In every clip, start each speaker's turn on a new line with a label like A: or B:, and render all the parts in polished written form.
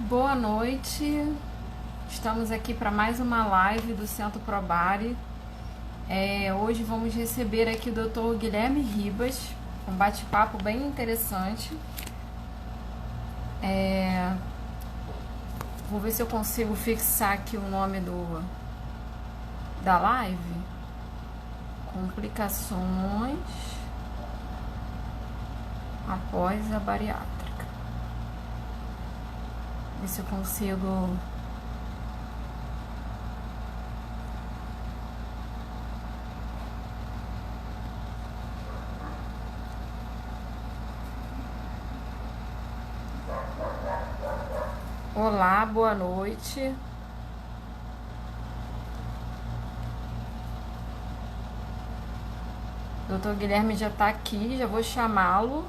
A: Boa noite, estamos aqui para mais uma live do Centro Probari. Hoje vamos receber aqui o Dr. Guilherme Ribas, um bate-papo bem interessante. Vou ver se eu consigo fixar aqui o nome da live. Complicações após a bariátrica. Ver se eu consigo. Olá, boa noite. Doutor Guilherme já está aqui, já vou chamá-lo.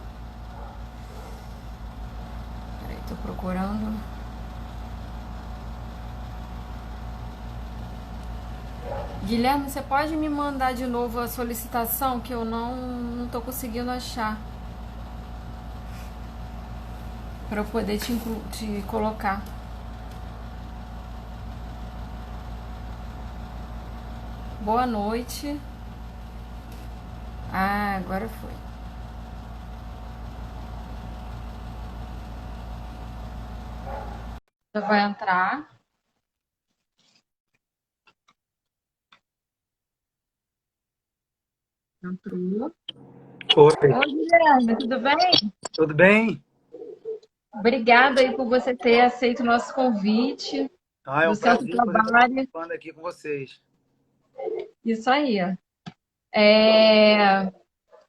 A: Peraí, estou procurando. Guilherme, você pode me mandar de novo a solicitação que eu não estou conseguindo achar para eu poder te colocar. Boa noite. Ah, agora foi. Já vai entrar. Entrou.
B: Oi,
A: Oi, Guilherme, tudo bem?
B: tudo bem?
A: Obrigada aí por você ter aceito o nosso convite
B: É
A: do
B: um
A: Centro
B: prazer poder estar
A: Trabalho.
B: participando aqui com vocês.
A: Isso aí. É...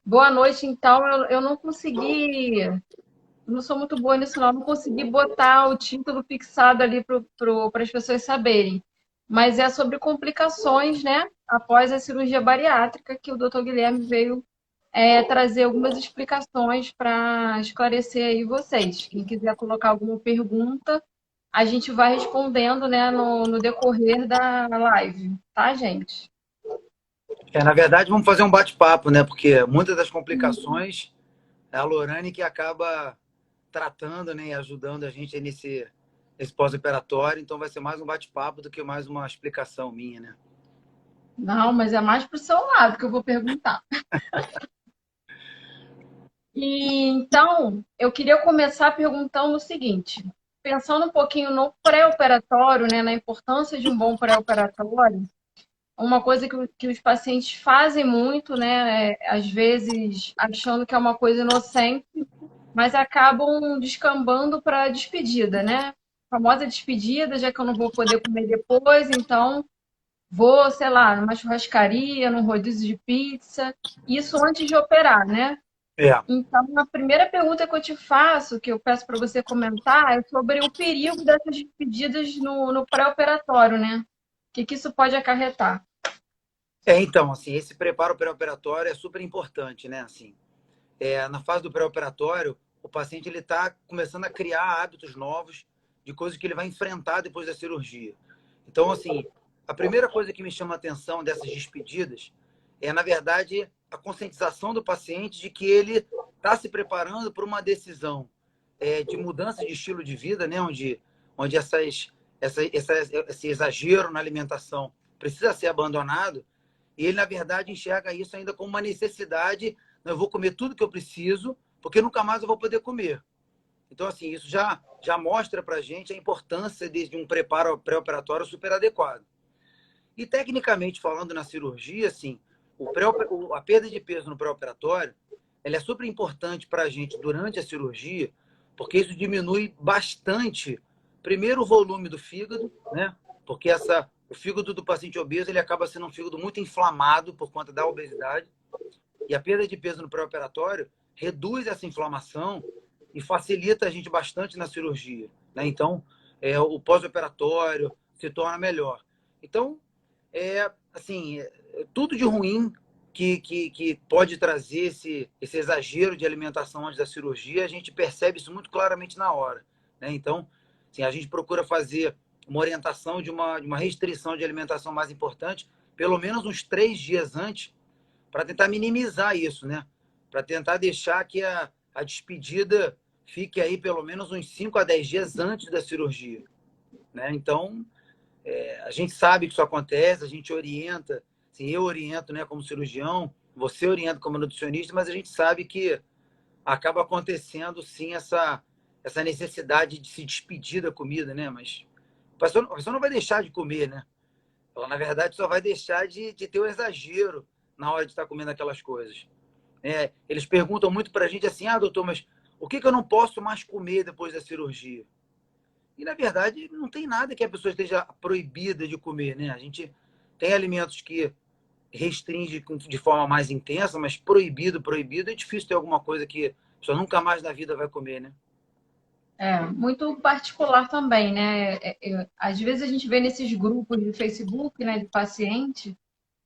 A: Boa noite, então. Eu não consegui, não sou muito boa nisso, não consegui botar o título fixado ali para as pessoas saberem. Mas é sobre complicações, né? Após a cirurgia bariátrica, que o doutor Guilherme veio trazer algumas explicações para esclarecer aí vocês. Quem quiser colocar alguma pergunta, a gente vai respondendo, né, no decorrer da live, tá, gente?
B: Na verdade, vamos fazer um bate-papo, né? Porque muitas das complicações é a Lorane que acaba tratando, né, e ajudando a gente nesse pós-operatório. Então, vai ser mais um bate-papo do que mais uma explicação minha, né?
A: Não, mas é mais para o seu lado que eu vou perguntar. E então, eu queria começar perguntando o seguinte: pensando um pouquinho no pré-operatório, né, na importância de um bom pré-operatório, uma coisa que os pacientes fazem muito, né, às vezes achando que é uma coisa inocente, mas acabam descambando para a despedida, né? A famosa despedida, já que eu não vou poder comer depois, então vou, sei lá, numa churrascaria, num rodízio de pizza, isso antes de operar, né?
B: É.
A: Então, a primeira pergunta que eu te faço, que eu peço para você comentar, é sobre o perigo dessas despedidas no pré-operatório, né? O que isso pode acarretar?
B: Então, assim, esse preparo pré-operatório é super importante, né? Assim, na fase do pré-operatório, o paciente ele está começando a criar hábitos novos de coisas que ele vai enfrentar depois da cirurgia. Então, assim, a primeira coisa que me chama a atenção dessas despedidas é, na verdade, a conscientização do paciente de que ele está se preparando para uma decisão de mudança de estilo de vida, né? Onde esse exagero na alimentação precisa ser abandonado, e ele, na verdade, enxerga isso ainda como uma necessidade. Não, eu vou comer tudo que eu preciso, porque nunca mais eu vou poder comer. Então, assim, isso já mostra para a gente a importância de um preparo pré-operatório super adequado. E, tecnicamente falando, na cirurgia, assim, a perda de peso no pré-operatório, ela é super importante para a gente durante a cirurgia, porque isso diminui bastante, primeiro, o volume do fígado, né? Porque o fígado do paciente obeso ele acaba sendo um fígado muito inflamado por conta da obesidade. E a perda de peso no pré-operatório reduz essa inflamação e facilita a gente bastante na cirurgia, né? Então, o pós-operatório se torna melhor. Então, assim, tudo de ruim que pode trazer esse exagero de alimentação antes da cirurgia, a gente percebe isso muito claramente na hora, né? Então, assim, a gente procura fazer uma orientação de uma restrição de alimentação mais importante, pelo menos uns 3 dias antes, para tentar minimizar isso, né? Para tentar deixar que a despedida fique aí pelo menos uns 5 a 10 dias antes da cirurgia, né? Então, a gente sabe que isso acontece, a gente orienta, assim, eu oriento, né, como cirurgião, você orienta como nutricionista, mas a gente sabe que acaba acontecendo, sim, essa necessidade de se despedir da comida, né? Mas a pessoa não vai deixar de comer, né? Ela, na verdade, só vai deixar de ter o exagero na hora de estar comendo aquelas coisas. Eles perguntam muito para a gente assim, doutor, mas o que eu não posso mais comer depois da cirurgia? E, na verdade, não tem nada que a pessoa esteja proibida de comer, né? A gente tem alimentos que restringe de forma mais intensa, mas proibido, é difícil ter alguma coisa que a pessoa nunca mais na vida vai comer, né?
A: Muito particular também, né? Às vezes a gente vê nesses grupos de Facebook, né, de paciente,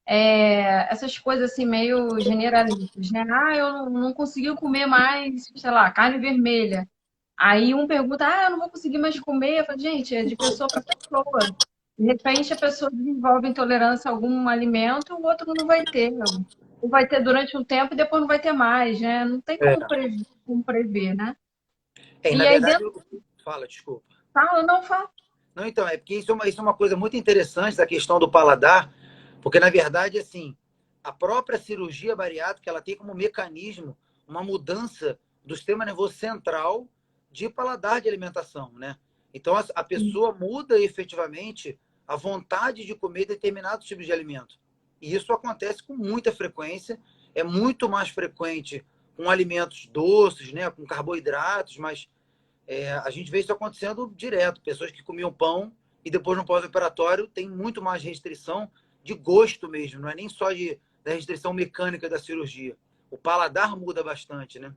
A: essas coisas assim meio generalistas, né? Eu não consegui comer mais, sei lá, carne vermelha. Aí um pergunta, eu não vou conseguir mais comer. Eu falo, gente, é de pessoa para pessoa. De repente a pessoa desenvolve intolerância a algum alimento, o outro não vai ter. Ou vai ter durante um tempo e depois não vai ter mais, né? Não tem
B: É.
A: como prever, né?
B: E
A: E
B: na
A: aí
B: verdade,
A: dentro,
B: fala, desculpa.
A: fala, não fala.
B: Não, então, é porque isso é uma coisa muito interessante da questão do paladar, porque, na verdade, assim, a própria cirurgia bariátrica, ela tem como mecanismo uma mudança do sistema nervoso central de paladar de alimentação, né? Então, a pessoa muda efetivamente a vontade de comer determinados tipos de alimento. E isso acontece com muita frequência, é muito mais frequente com alimentos doces, né, com carboidratos, mas a gente vê isso acontecendo direto. Pessoas que comiam pão e depois no pós-operatório tem muito mais restrição de gosto mesmo, não é nem só da restrição mecânica da cirurgia. O paladar muda bastante, né?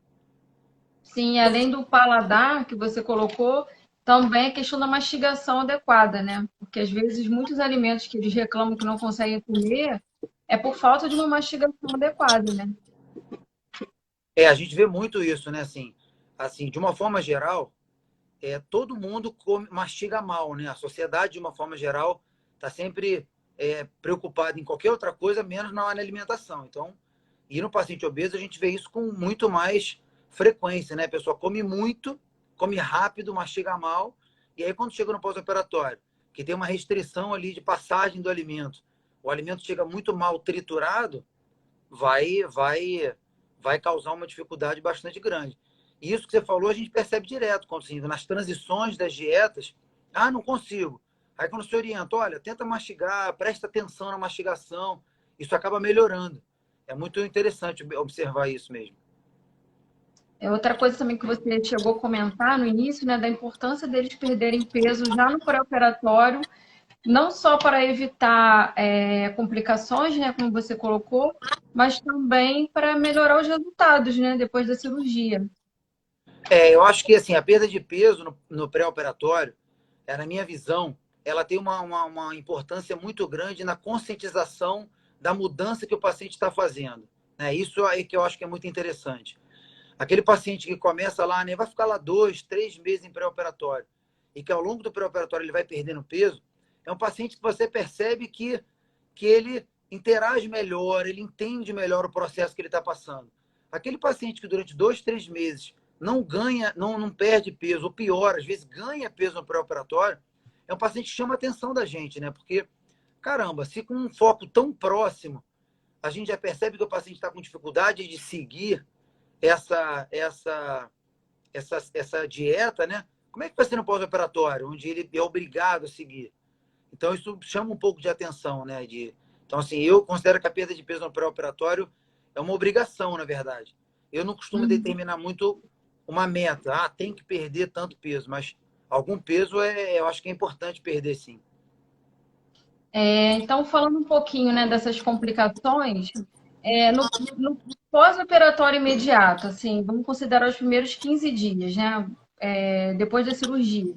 A: Sim, além do paladar que você colocou, também a questão da mastigação adequada, né? Porque às vezes muitos alimentos que eles reclamam que não conseguem comer é por falta de uma mastigação adequada, né?
B: A gente vê muito isso, né? Assim, de uma forma geral, todo mundo mastiga mal, né? A sociedade, de uma forma geral, está sempre preocupada em qualquer outra coisa, menos na alimentação. Então, e no paciente obeso, a gente vê isso com muito mais frequência, né? A pessoa come muito, come rápido, mastiga mal, e aí quando chega no pós-operatório, que tem uma restrição ali de passagem do alimento, o alimento chega muito mal triturado, vai, vai, vai causar uma dificuldade bastante grande. E isso que você falou, a gente percebe direto, quando, assim, nas transições das dietas. Não consigo. Aí quando você orienta, olha, tenta mastigar, presta atenção na mastigação, isso acaba melhorando. É muito interessante observar isso mesmo.
A: Outra coisa também que você chegou a comentar no início, né, da importância deles perderem peso já no pré-operatório, não só para evitar complicações, né, como você colocou, mas também para melhorar os resultados, né, depois da cirurgia.
B: Eu acho que assim, a perda de peso no pré-operatório, na minha visão, ela tem uma importância muito grande na conscientização da mudança que o paciente está fazendo. Isso aí que eu acho que é muito interessante. Aquele paciente que começa lá, né, vai ficar lá 2, 3 meses em pré-operatório, e que ao longo do pré-operatório ele vai perdendo peso, é um paciente que você percebe que ele interage melhor, ele entende melhor o processo que ele está passando. Aquele paciente que durante 2, 3 meses não ganha, não perde peso, ou pior, às vezes ganha peso no pré-operatório, é um paciente que chama a atenção da gente, né? Porque, caramba, se com um foco tão próximo, a gente já percebe que o paciente está com dificuldade de seguir essa dieta, né? Como é que vai ser no pós-operatório, onde ele é obrigado a seguir? Então, isso chama um pouco de atenção, né? Então, assim, eu considero que a perda de peso no pré-operatório é uma obrigação, na verdade. Eu não costumo
A: Uhum.
B: determinar muito uma meta. Tem que perder tanto peso, mas algum peso eu acho que é importante perder, sim.
A: Então, falando um pouquinho, né, dessas complicações, no pós-operatório imediato, assim, vamos considerar os primeiros 15 dias, né, depois da cirurgia.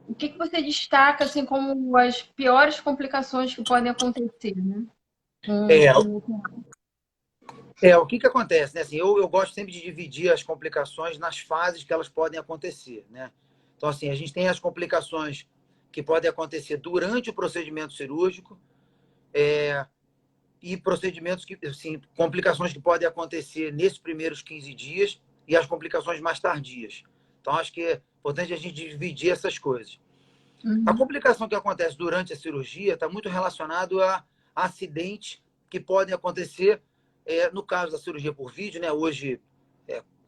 A: O que que você destaca, assim, como as piores complicações que podem acontecer, né?
B: É,
A: Com...
B: o que acontece, né? Assim, eu gosto sempre de dividir as complicações nas fases que elas podem acontecer, né? Então, assim, a gente tem as complicações que podem acontecer durante o procedimento cirúrgico, e procedimentos que, assim, complicações que podem acontecer nesses primeiros 15 dias e as complicações mais tardias. Então, acho que é importante a gente dividir essas coisas. A
A: Uhum.
B: complicação que acontece durante a cirurgia está muito relacionado a acidentes que podem acontecer no caso da cirurgia por vídeo, né? Hoje,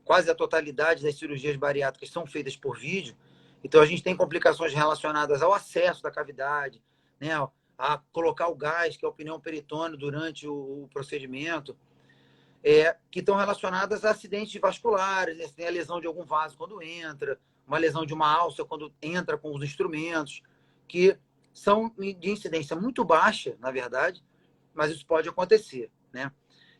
B: quase a totalidade das cirurgias bariátricas são feitas por vídeo. Então, a gente tem complicações relacionadas ao acesso da cavidade, né? A colocar o gás, que é o pneu peritônio, durante o procedimento, que estão relacionadas a acidentes vasculares, né? Tem a lesão de algum vaso quando entra, uma lesão de uma alça quando entra com os instrumentos, que são de incidência muito baixa, na verdade, mas isso pode acontecer, né?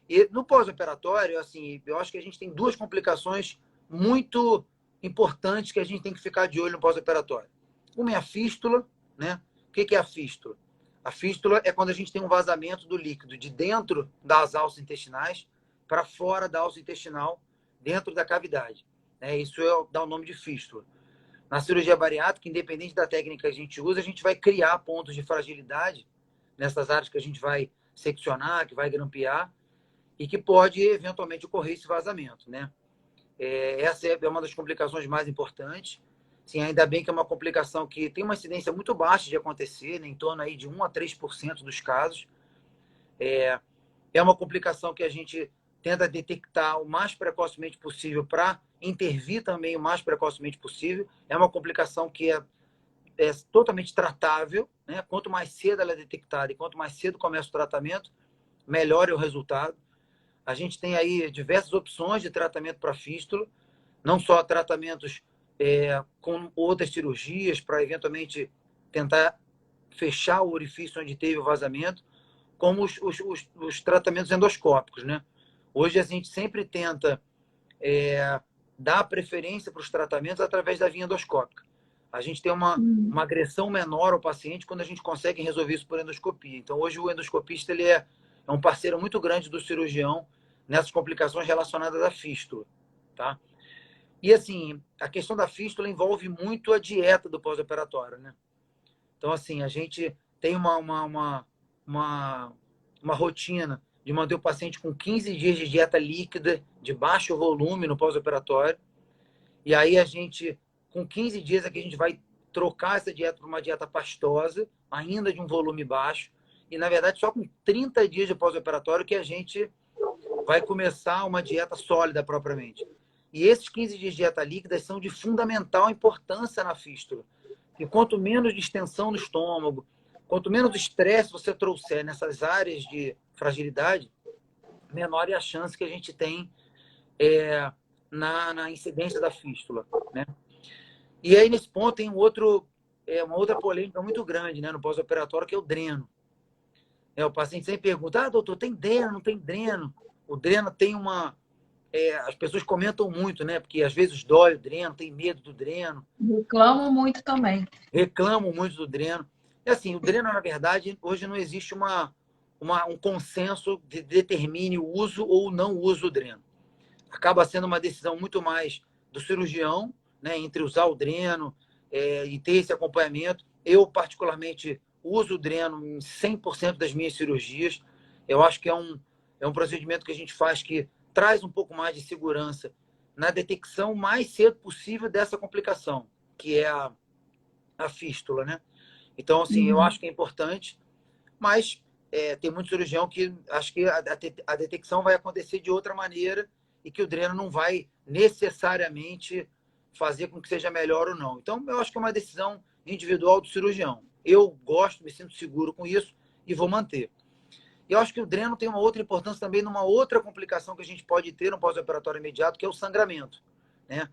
B: E no pós-operatório, assim, eu acho que a gente tem duas complicações muito importantes que a gente tem que ficar de olho no pós-operatório. Uma é a fístula, né? O que é a fístula? A fístula é quando a gente tem um vazamento do líquido de dentro das alças intestinais para fora da alça intestinal, dentro da cavidade. Isso dá o nome de fístula. Na cirurgia bariátrica, independente da técnica que a gente usa, a gente vai criar pontos de fragilidade nessas áreas que a gente vai seccionar, que vai grampear, e que pode eventualmente ocorrer esse vazamento, né? Essa é uma das complicações mais importantes. Sim, ainda bem que é uma complicação que tem uma incidência muito baixa de acontecer, né, em torno aí de 1 a 3% dos casos. É uma complicação que a gente tenta detectar o mais precocemente possível para intervir também o mais precocemente possível. É uma complicação que é totalmente tratável, né? Quanto mais cedo ela é detectada e quanto mais cedo começa o tratamento, melhor é o resultado. A gente tem aí diversas opções de tratamento para fístula, não só tratamentos com outras cirurgias para eventualmente tentar fechar o orifício onde teve o vazamento, como os tratamentos endoscópicos, né? Hoje a gente sempre tenta dar preferência para os tratamentos através da via endoscópica. A gente tem uma agressão menor ao paciente quando a gente consegue resolver isso por endoscopia. Então, hoje o endoscopista ele é um parceiro muito grande do cirurgião nessas complicações relacionadas à fístula, tá? E, assim, a questão da fístula envolve muito a dieta do pós-operatório, né? Então, assim, a gente tem uma rotina de manter o paciente com 15 dias de dieta líquida, de baixo volume no pós-operatório. E aí a gente, com 15 dias, aqui a gente vai trocar essa dieta por uma dieta pastosa, ainda de um volume baixo. E, na verdade, só com 30 dias de pós-operatório que a gente vai começar uma dieta sólida propriamente. E esses 15 dias de dieta líquida são de fundamental importância na fístula. E quanto menos distensão no estômago, quanto menos estresse você trouxer nessas áreas de fragilidade, menor é a chance que a gente tem na incidência da fístula, né? E aí, nesse ponto, tem uma outra polêmica muito grande, né, no pós-operatório, que é o dreno. O paciente sempre pergunta, doutor, tem dreno, não tem dreno? O dreno tem as pessoas comentam muito, né? Porque às vezes dói o dreno, tem medo do dreno.
A: Reclamo muito também.
B: Reclamam muito do dreno. E assim, o dreno, na verdade, hoje não existe um consenso que determine o uso ou não uso do dreno. Acaba sendo uma decisão muito mais do cirurgião, né, entre usar o dreno e ter esse acompanhamento. Eu, particularmente, uso o dreno em 100% das minhas cirurgias. Eu acho que é um procedimento que a gente faz que traz um pouco mais de segurança na detecção mais cedo possível dessa complicação, que é a fístula, né? Então, assim, eu acho que é importante, mas tem muito cirurgião que acho que a detecção vai acontecer de outra maneira e que o dreno não vai necessariamente fazer com que seja melhor ou não. Então, eu acho que é uma decisão individual do cirurgião. Eu gosto, me sinto seguro com isso e vou manter. E eu acho que o dreno tem uma outra importância também numa outra complicação que a gente pode ter no pós-operatório imediato, que é o sangramento, né?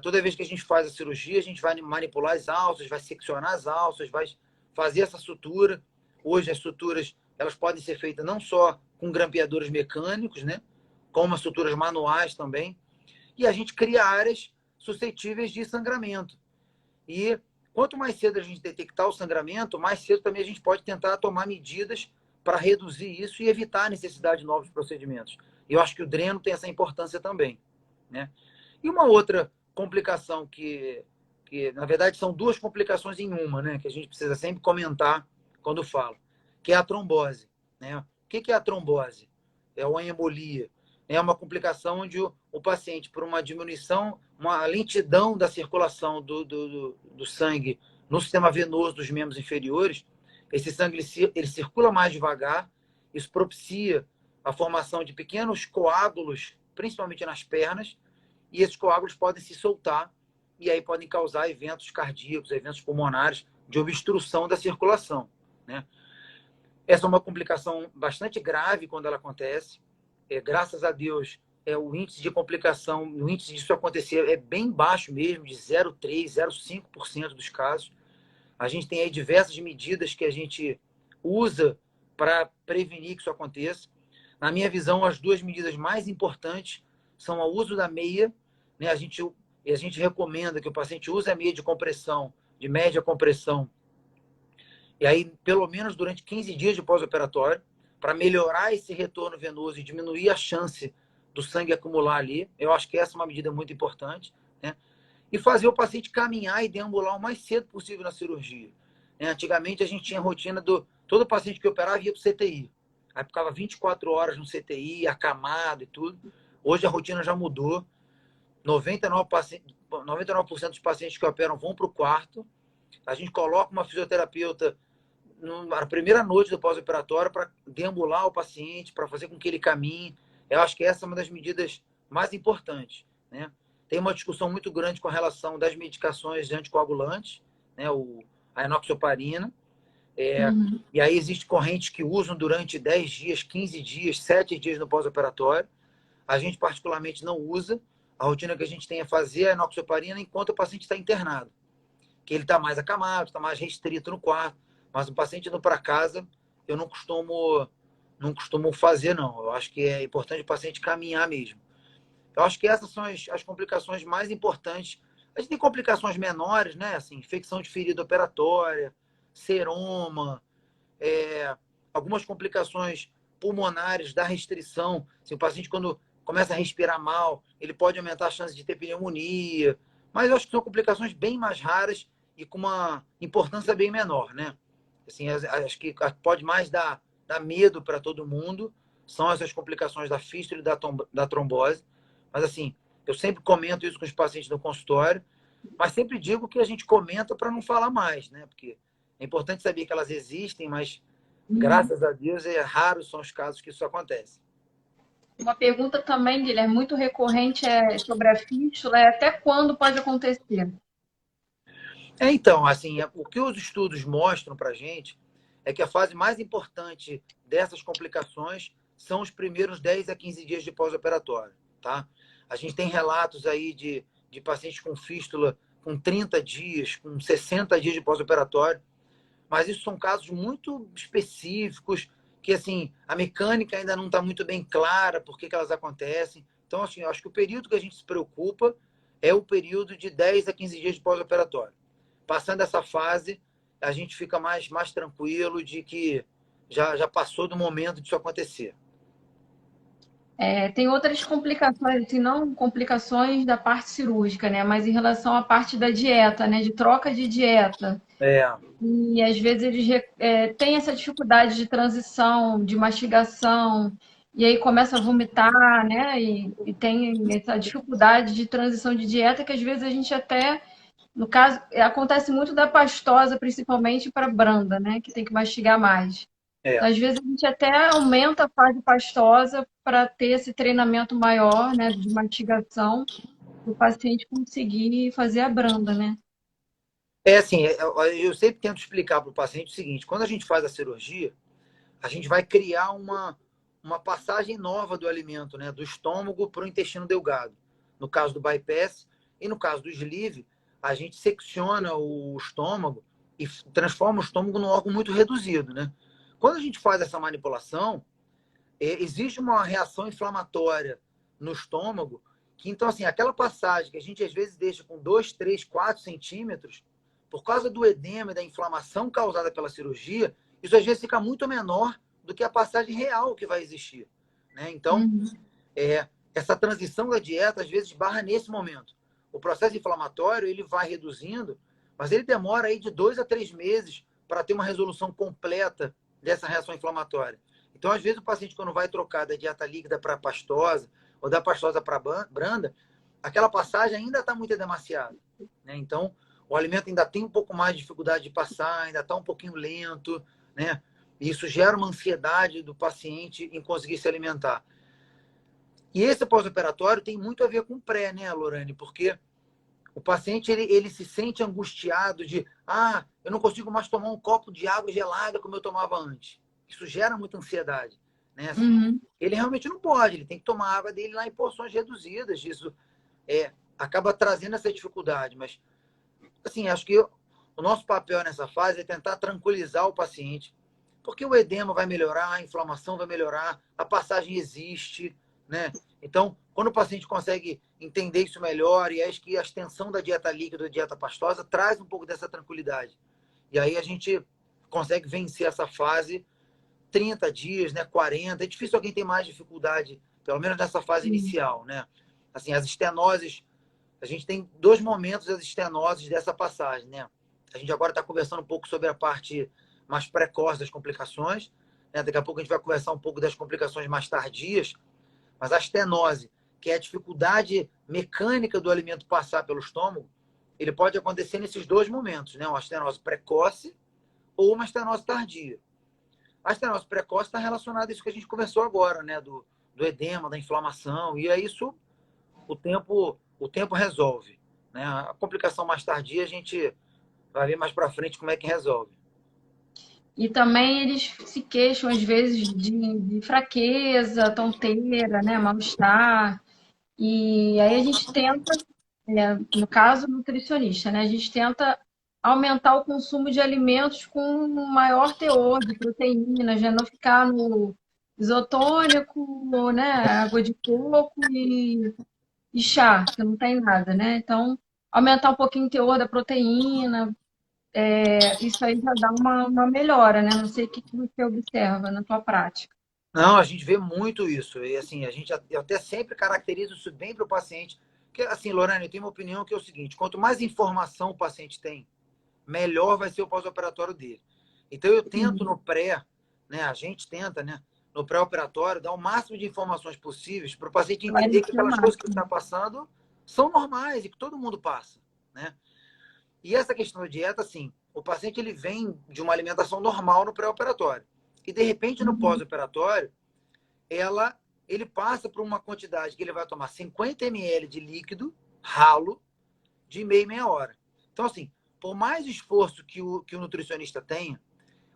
B: Toda vez que a gente faz a cirurgia, a gente vai manipular as alças, vai seccionar as alças, vai fazer essa sutura. Hoje as suturas elas podem ser feitas não só com grampeadores mecânicos, né, como as suturas manuais também. E a gente cria áreas suscetíveis de sangramento. E quanto mais cedo a gente detectar o sangramento, mais cedo também a gente pode tentar tomar medidas para reduzir isso e evitar a necessidade de novos procedimentos. Eu acho que o dreno tem essa importância também, né? E uma outra complicação na verdade, são duas complicações em uma, né? Que a gente precisa sempre comentar quando fala, que é a trombose, né? O que é a trombose? É uma embolia. é uma complicação onde o paciente, por uma diminuição, uma lentidão da circulação do sangue no sistema venoso dos membros inferiores, esse sangue ele circula mais devagar, isso propicia a formação de pequenos coágulos, principalmente nas pernas, e esses coágulos podem se soltar e aí podem causar eventos cardíacos, eventos pulmonares de obstrução da circulação, né? Essa é uma complicação bastante grave quando ela acontece. Graças a Deus, o índice de complicação, o índice disso acontecer é bem baixo mesmo, de 0,3%, 0,5% dos casos. A gente tem aí diversas medidas que a gente usa para prevenir que isso aconteça. Na minha visão, as duas medidas mais importantes são o uso da meia, né? A gente recomenda que o paciente use a meia de compressão, de média compressão, e aí pelo menos durante 15 dias de pós-operatório, para melhorar esse retorno venoso e diminuir a chance do sangue acumular ali. Eu acho que essa é uma medida muito importante, né? E fazer o paciente caminhar e deambular o mais cedo possível na cirurgia. Antigamente a gente tinha a rotina todo paciente que operava ia para o CTI. Aí ficava 24 horas no CTI, acamado e tudo. Hoje a rotina já mudou. 99% dos pacientes que operam vão para o quarto. A gente coloca uma fisioterapeuta na primeira noite do pós-operatório para deambular o paciente, para fazer com que ele caminhe. Eu acho que essa é uma das medidas mais importantes, né? Tem uma discussão muito grande com relação das medicações anticoagulantes, né? A enoxaparina. E aí existe correntes que usam durante 10 dias, 15 dias, 7 dias no pós-operatório. A gente particularmente não usa. A rotina que a gente tem é fazer a enoxaparina enquanto o paciente está internado, que ele está mais acamado, está mais restrito no quarto. Mas o paciente indo para casa, eu não costumo fazer, não. Eu acho que é importante o paciente caminhar mesmo. Eu acho que essas são as complicações mais importantes. A gente tem complicações menores, né? Assim, infecção de ferida operatória, seroma, algumas complicações pulmonares da restrição. Assim, o paciente, quando começa a respirar mal, ele pode aumentar a chance de ter pneumonia. Mas eu acho que são complicações bem mais raras e com uma importância bem menor, né? Assim, acho que pode mais dar medo para todo mundo são essas complicações da fístula e da trombose. Mas, assim, eu sempre comento isso com os pacientes no consultório, mas sempre digo que a gente comenta para não falar mais, né? Porque é importante saber que elas existem, mas, graças a Deus, raros são os casos que isso acontece.
A: Uma pergunta também, Guilherme, muito recorrente sobre a fístula, até quando pode acontecer?
B: Então, assim, o que os estudos mostram para a gente é que a fase mais importante dessas complicações são os primeiros 10 a 15 dias de pós-operatório, tá? A gente tem relatos aí de pacientes com fístula com 30 dias, com 60 dias de pós-operatório, mas isso são casos muito específicos, que, assim, a mecânica ainda não está muito bem clara por que elas acontecem. Então, assim, eu acho que o período que a gente se preocupa é o período de 10 a 15 dias de pós-operatório. Passando essa fase, a gente fica mais tranquilo de que já passou do momento disso acontecer.
A: Tem outras complicações, assim, não complicações da parte cirúrgica, né? Mas em relação à parte da dieta, né? De troca de dieta.
B: É,
A: E às vezes eles têm essa dificuldade de transição, de mastigação, e aí começa a vomitar, né? E tem essa dificuldade de transição de dieta que às vezes a gente até, no caso, acontece muito da pastosa, principalmente para branda, né? Que tem que mastigar mais.
B: é.
A: Então, às vezes a gente até aumenta a fase pastosa para ter esse treinamento maior, né? De mastigação, para o paciente conseguir fazer a branda, né?
B: É assim, eu sempre tento explicar para o paciente o seguinte: quando a gente faz a cirurgia, a gente vai criar uma passagem nova do alimento, né? Do estômago para o intestino delgado. No caso do bypass e no caso do sleeve, a gente secciona o estômago e transforma o estômago num órgão muito reduzido, né? Quando a gente faz essa manipulação, existe uma reação inflamatória no estômago, que então, assim, aquela passagem que a gente às vezes deixa com 2, 3, 4 centímetros, por causa do edema e da inflamação causada pela cirurgia, isso às vezes fica muito menor do que a passagem real que vai existir, né? Então, essa transição da dieta às vezes barra nesse momento. O processo inflamatório ele vai reduzindo, mas ele demora aí de 2 a 3 meses para ter uma resolução completa dessa reação inflamatória. Então, às vezes, o paciente, quando vai trocar da dieta líquida para pastosa ou da pastosa para branda, aquela passagem ainda está muito demasiada, né? Então, o alimento ainda tem um pouco mais de dificuldade de passar, ainda está um pouquinho lento, né? E isso gera uma ansiedade do paciente em conseguir se alimentar. E esse pós-operatório tem muito a ver com o pré, né, Lorane? Porque o paciente ele se sente angustiado de eu não consigo mais tomar um copo de água gelada como eu tomava antes. Isso gera muita ansiedade, né? Assim,
A: Uhum.
B: ele realmente não pode, ele tem que tomar a água dele lá em porções reduzidas. Isso acaba trazendo essa dificuldade, mas assim, acho que o nosso papel nessa fase é tentar tranquilizar o paciente, porque o edema vai melhorar, a inflamação vai melhorar, a passagem existe, né? Então, quando o paciente consegue entender isso melhor, e acho que a extensão da dieta líquida, da dieta pastosa, traz um pouco dessa tranquilidade. E aí a gente consegue vencer essa fase 30 dias, né? 40. É difícil alguém ter mais dificuldade, pelo menos nessa fase
A: Sim.
B: inicial, né? Assim, as estenoses, a gente tem dois momentos das estenoses dessa passagem, né? A gente agora está conversando um pouco sobre a parte mais precoce das complicações, né? Daqui a pouco a gente vai conversar um pouco das complicações mais tardias, mas a estenose, que é a dificuldade mecânica do alimento passar pelo estômago, ele pode acontecer nesses dois momentos, né? Uma estenose precoce ou uma estenose tardia. A estenose precoce está relacionada a isso que a gente conversou agora, né? Do edema, da inflamação, e é isso o tempo resolve, né? A complicação mais tardia a gente vai ver mais para frente como é que resolve.
A: E também eles se queixam, às vezes, de fraqueza, tonteira, né? Mal-estar. E aí a gente tenta, no caso, nutricionista, né? A gente tenta aumentar o consumo de alimentos com um maior teor de proteína, já não ficar no isotônico, né? Água de coco e chá, que não tem nada, né? Então, aumentar um pouquinho o teor da proteína, isso aí já dá uma melhora, né? Não sei o que você observa na tua prática.
B: Não, a gente vê muito isso. E assim, eu até sempre caracterizo isso bem para o paciente. Porque, assim, Lorena, eu tenho uma opinião que é o seguinte: quanto mais informação o paciente tem, melhor vai ser o pós-operatório dele. Então, eu tento
A: Sim,
B: no pré, né? A gente tenta, né? No pré-operatório, dar o máximo de informações possíveis para o paciente entender que
A: esclarecer o
B: aquelas coisas que ele
A: máximo.
B: está passando são normais e que todo mundo passa, né? E essa questão da dieta, assim, o paciente ele vem de uma alimentação normal no pré-operatório. E, de repente, no
A: Uhum.
B: pós-operatório, ele passa por uma quantidade que ele vai tomar 50 ml de líquido ralo de meia e meia hora. Então, assim, por mais esforço que o nutricionista tenha,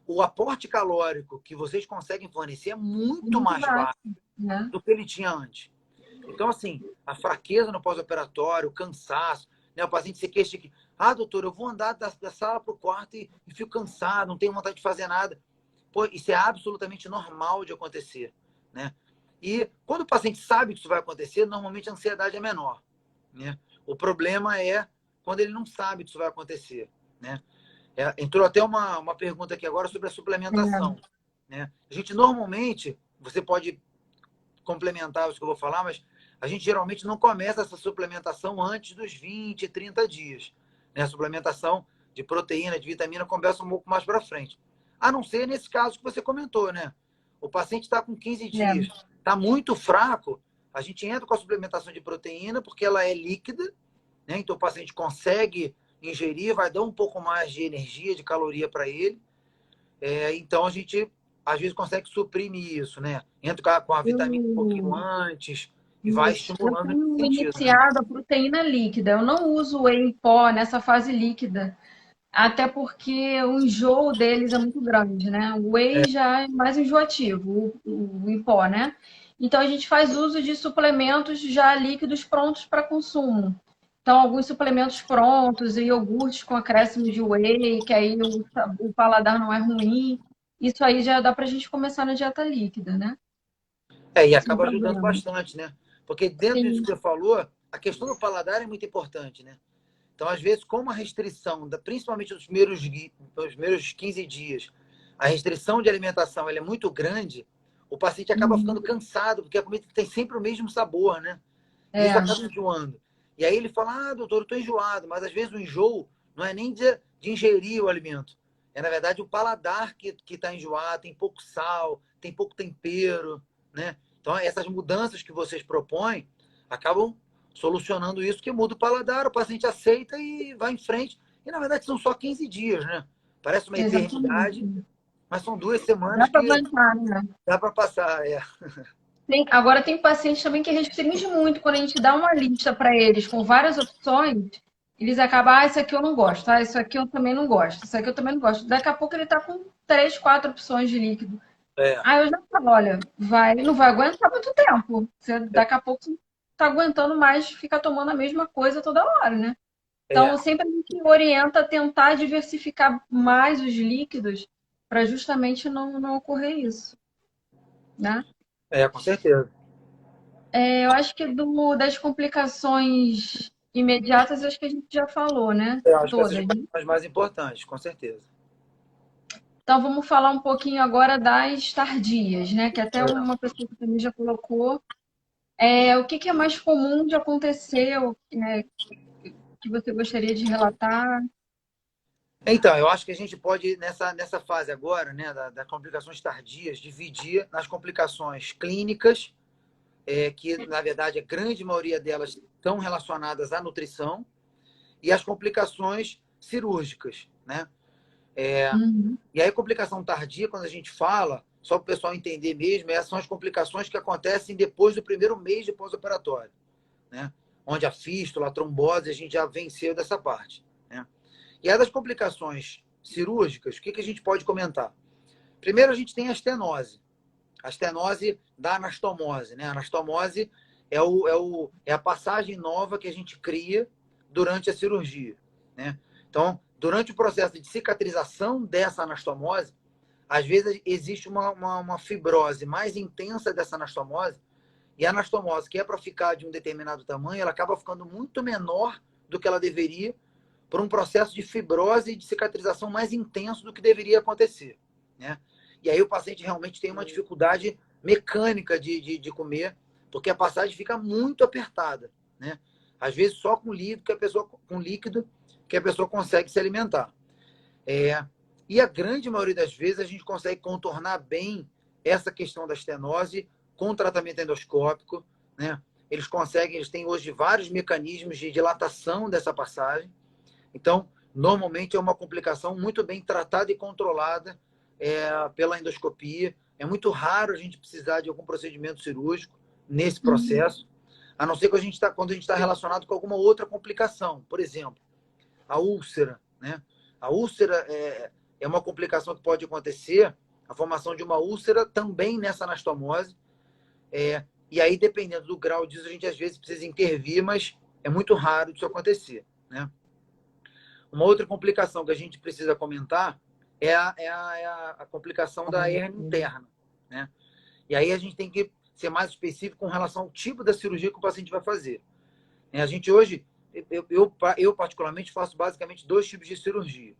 B: o aporte calórico que vocês conseguem fornecer é muito
A: Muito
B: mais
A: baixo,
B: baixo
A: né?
B: do que ele tinha antes. Então, assim, a fraqueza no pós-operatório, o cansaço, né? O paciente se queixa de que, doutor, eu vou andar da sala para o quarto e fico cansado, não tenho vontade de fazer nada. Pô, isso é absolutamente normal de acontecer, né? E quando o paciente sabe que isso vai acontecer, normalmente a ansiedade é menor, né? O problema é quando ele não sabe que isso vai acontecer, né? Entrou até uma pergunta aqui agora sobre a suplementação,
A: É,
B: né? A gente normalmente, você pode complementar isso que eu vou falar, mas a gente geralmente não começa essa suplementação antes dos 20, 30 dias, né? A suplementação de proteína, de vitamina, começa um pouco mais para frente. A não ser nesse caso que você comentou, né? O paciente está com 15 dias,
A: é.
B: está muito fraco, a gente entra com a suplementação de proteína, porque ela é líquida, né? Então o paciente consegue ingerir, vai dar um pouco mais de energia, de caloria para ele. Então a gente às vezes consegue suprimir isso, né? Entra com a vitamina um pouquinho
A: Eu,
B: antes e vai
A: isso. Eu
B: estimulando nesse
A: tenho
B: sentido, né?
A: iniciado a proteína líquida. Eu não uso whey em pó nessa fase líquida, até porque o enjoo deles é muito grande, né? O whey já é mais enjoativo, o em pó, né? Então a gente faz uso de suplementos já líquidos prontos para consumo. Então, alguns suplementos prontos, e iogurtes com acréscimo de whey, que aí o paladar não é ruim. Isso aí já dá para a gente começar na dieta líquida, né?
B: E
A: Sem
B: acaba ajudando
A: problema.
B: bastante, né? Porque dentro disso
A: Sim.
B: que você falou, a questão do paladar é muito importante, né? Então, às vezes, como a restrição, principalmente nos primeiros 15 dias, a restrição de alimentação ela é muito grande, o paciente acaba
A: Uhum.
B: ficando cansado, porque a comida tem sempre o mesmo sabor, né? E isso
A: É.
B: acaba enjoando. E aí ele fala, doutor, eu estou enjoado, mas às vezes o enjoo não é nem de ingerir o alimento, É, na verdade, o paladar que está enjoado, tem pouco sal, tem pouco tempero, né? Então, essas mudanças que vocês propõem acabam solucionando isso, que muda o paladar, o paciente aceita e vai em frente. E, na verdade, são só 15 dias, né? Parece uma eternidade,
A: Exatamente.
B: mas são 2
A: Dá
B: semanas
A: para
B: que
A: aguentar, né?
B: dá para passar. É.
A: Agora, tem pacientes também que restringe muito. Quando a gente dá uma lista para eles com várias opções, eles acabam, isso aqui eu não gosto, isso aqui eu também não gosto, isso aqui eu também não gosto. Daqui a pouco ele está com 3, 4 opções de líquido.
B: É,
A: Aí eu já falo, olha, não vai aguentar muito tempo. Você, daqui a pouco você não está aguentando mais ficar tomando a mesma coisa toda hora, né? Então,
B: é,
A: sempre a gente orienta a tentar diversificar mais os líquidos para justamente não ocorrer isso, né?
B: com certeza.
A: Eu acho que das complicações imediatas, acho que a gente já falou, né?
B: Eu acho que essas
A: Todas,
B: são
A: né?
B: as mais importantes, com certeza.
A: Então, vamos falar um pouquinho agora das tardias, né? Que até
B: É.
A: uma pessoa que também já colocou. O que que é mais comum de acontecer, né, que você gostaria de relatar?
B: Então, eu acho que a gente pode, nessa fase agora, né, das complicações tardias, dividir nas complicações clínicas, que, na verdade, a grande maioria delas estão relacionadas à nutrição, e as complicações cirúrgicas, né?
A: Uhum.
B: E aí, complicação tardia, quando a gente fala, só para o pessoal entender mesmo, essas são as complicações que acontecem depois do primeiro mês de pós-operatório, né? Onde a fístula, a trombose, a gente já venceu dessa parte, né? E aí, das complicações cirúrgicas, o que a gente pode comentar? Primeiro, a gente tem a estenose. A estenose da anastomose, né? A anastomose é a passagem nova que a gente cria durante a cirurgia, né? Então, durante o processo de cicatrização dessa anastomose, às vezes existe uma fibrose mais intensa dessa anastomose, e a anastomose, que é para ficar de um determinado tamanho, ela acaba ficando muito menor do que ela deveria, por um processo de fibrose e de cicatrização mais intenso do que deveria acontecer, né? E aí o paciente realmente tem uma dificuldade mecânica de comer, porque a passagem fica muito apertada, né? Às vezes só com líquido que a pessoa consegue se alimentar. E a grande maioria das vezes a gente consegue contornar bem essa questão da estenose com tratamento endoscópico, né? Eles têm hoje vários mecanismos de dilatação dessa passagem. Então, normalmente é uma complicação muito bem tratada e controlada pela endoscopia. É muito raro a gente precisar de algum procedimento cirúrgico nesse
A: Uhum.
B: processo, a não ser quando a gente está relacionado com alguma outra complicação. Por exemplo, a úlcera, né? A úlcera é uma complicação que pode acontecer, a formação de uma úlcera também nessa anastomose. E aí, dependendo do grau disso, a gente às vezes precisa intervir, mas é muito raro disso acontecer, né? Uma outra complicação que a gente precisa comentar é a complicação da hernia interna, né? E aí a gente tem que ser mais específico com relação ao tipo da cirurgia que o paciente vai fazer. A gente hoje, eu particularmente faço basicamente 2 tipos de cirurgia.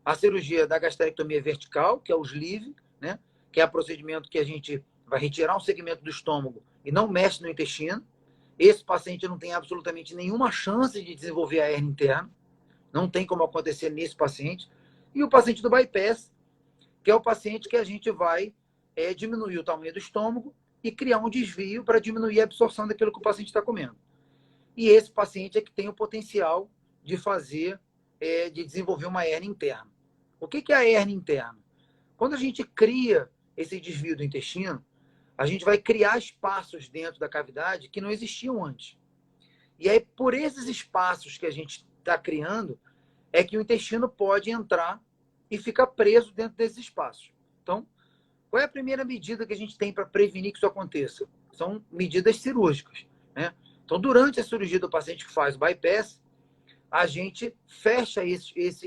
B: A cirurgia da gastrectomia vertical, que é o sleeve, né? Que é o procedimento que a gente vai retirar um segmento do estômago e não mexe no intestino. Esse paciente não tem absolutamente nenhuma chance de desenvolver a hernia interna. Não tem como acontecer nesse paciente. E o paciente do bypass, que é o paciente que a gente vai diminuir o tamanho do estômago e criar um desvio para diminuir a absorção daquilo que o paciente está comendo. E esse paciente é que tem o potencial de fazer, de desenvolver uma hernia interna. O que é a hernia interna? Quando a gente cria esse desvio do intestino, a gente vai criar espaços dentro da cavidade que não existiam antes. E aí, por esses espaços que a gente está criando, é que o intestino pode entrar e ficar preso dentro desses espaços. Então, qual é a primeira medida que a gente tem para prevenir que isso aconteça? São medidas cirúrgicas, né? Então, durante a cirurgia do paciente que faz o bypass, a gente fecha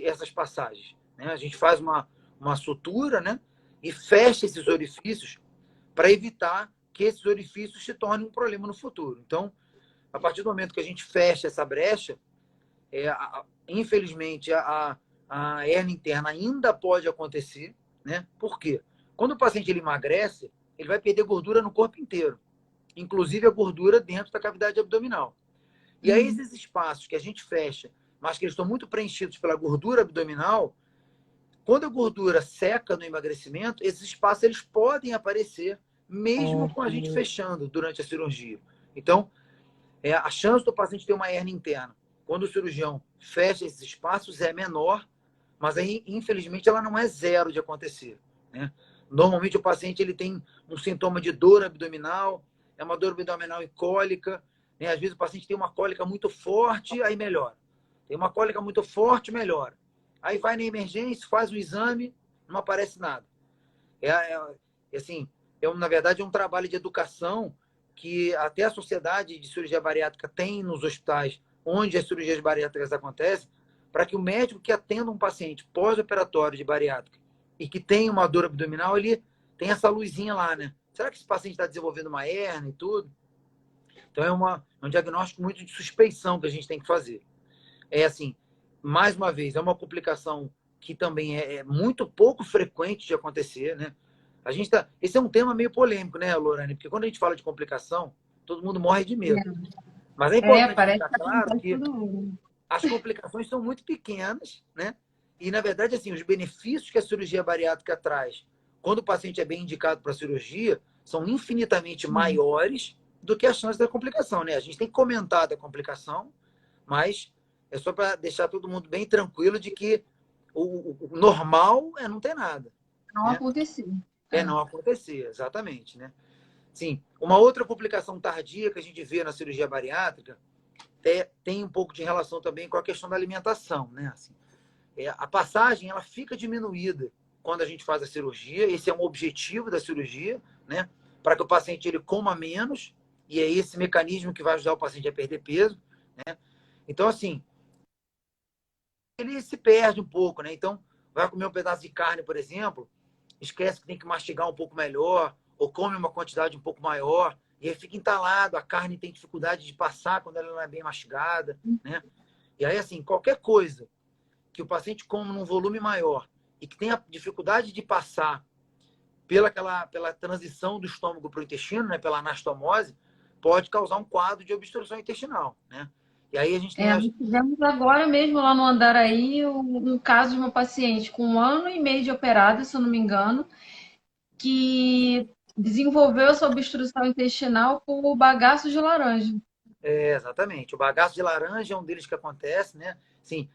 B: essas passagens, né? A gente faz uma sutura, né? E fecha esses orifícios para evitar que esses orifícios se tornem um problema no futuro. Então, a partir do momento que a gente fecha essa brecha, infelizmente, a hernia interna ainda pode acontecer, né? Por quê? Quando o paciente ele emagrece, ele vai perder gordura no corpo inteiro, inclusive a gordura dentro da cavidade abdominal. E aí,
A: Uhum.
B: esses espaços que a gente fecha, mas que eles estão muito preenchidos pela gordura abdominal, Quando a gordura seca no emagrecimento, esses espaços eles podem aparecer mesmo com a gente fechando durante a cirurgia. Então, a chance do paciente ter uma hérnia interna, quando o cirurgião fecha esses espaços, é menor, mas aí, infelizmente, ela não é zero de acontecer, né? Normalmente, o paciente ele tem um sintoma de dor abdominal, é uma dor abdominal e cólica, né? Às vezes, o paciente tem uma cólica muito forte, aí melhora. Tem uma cólica muito forte, melhora. Aí vai na emergência, faz o exame, não aparece nada. Assim, na verdade, é um trabalho de educação que até a Sociedade de Cirurgia Bariátrica tem nos hospitais onde as cirurgias bariátricas acontecem, para que o médico que atenda um paciente pós-operatório de bariátrica e que tem uma dor abdominal, ele tem essa luzinha lá, né? Será que esse paciente está desenvolvendo uma hérnia e tudo? Então, é um diagnóstico muito de suspeição que a gente tem que fazer. É assim, mais uma vez, é uma complicação que também é muito pouco frequente de acontecer, né? Esse é um tema meio polêmico, né, Lorane? Porque quando a gente fala de complicação, todo mundo morre de medo. Mas é importante
A: Parece
B: deixar
A: que
B: claro
A: acontece
B: que
A: todo mundo.
B: as complicações são muito pequenas, né? E, na verdade, assim, os benefícios que a cirurgia bariátrica traz, quando o paciente é bem indicado para a cirurgia, são infinitamente maiores do que a chance da complicação, né? A gente tem comentado a complicação, mas é só para deixar todo mundo bem tranquilo de que o normal é não ter nada,
A: Não
B: né?
A: aconteceu.
B: É não acontecer, exatamente, né? Sim, uma outra complicação tardia que a gente vê na cirurgia bariátrica tem um pouco de relação também com a questão da alimentação, né? Assim, a passagem ela fica diminuída quando a gente faz a cirurgia. Esse é um objetivo da cirurgia, né? Para que o paciente ele coma menos, e é esse mecanismo que vai ajudar o paciente a perder peso, né? Então, assim, ele se perde um pouco, né? Então, vai comer um pedaço de carne, por exemplo, esquece que tem que mastigar um pouco melhor, ou come uma quantidade um pouco maior, e aí fica entalado, a carne tem dificuldade de passar quando ela não é bem mastigada, né? E aí, assim, qualquer coisa que o paciente come num volume maior e que tenha dificuldade de passar pela transição do estômago para o intestino, né, pela anastomose, pode causar um quadro de obstrução intestinal, né? E aí a gente tem
A: Nós tivemos agora mesmo lá no Andaraí um caso de uma paciente com 1 ano e meio de operada, se eu não me engano, que desenvolveu essa obstrução intestinal por bagaço de laranja.
B: exatamente. O bagaço de laranja é um deles que acontece, né? Sim,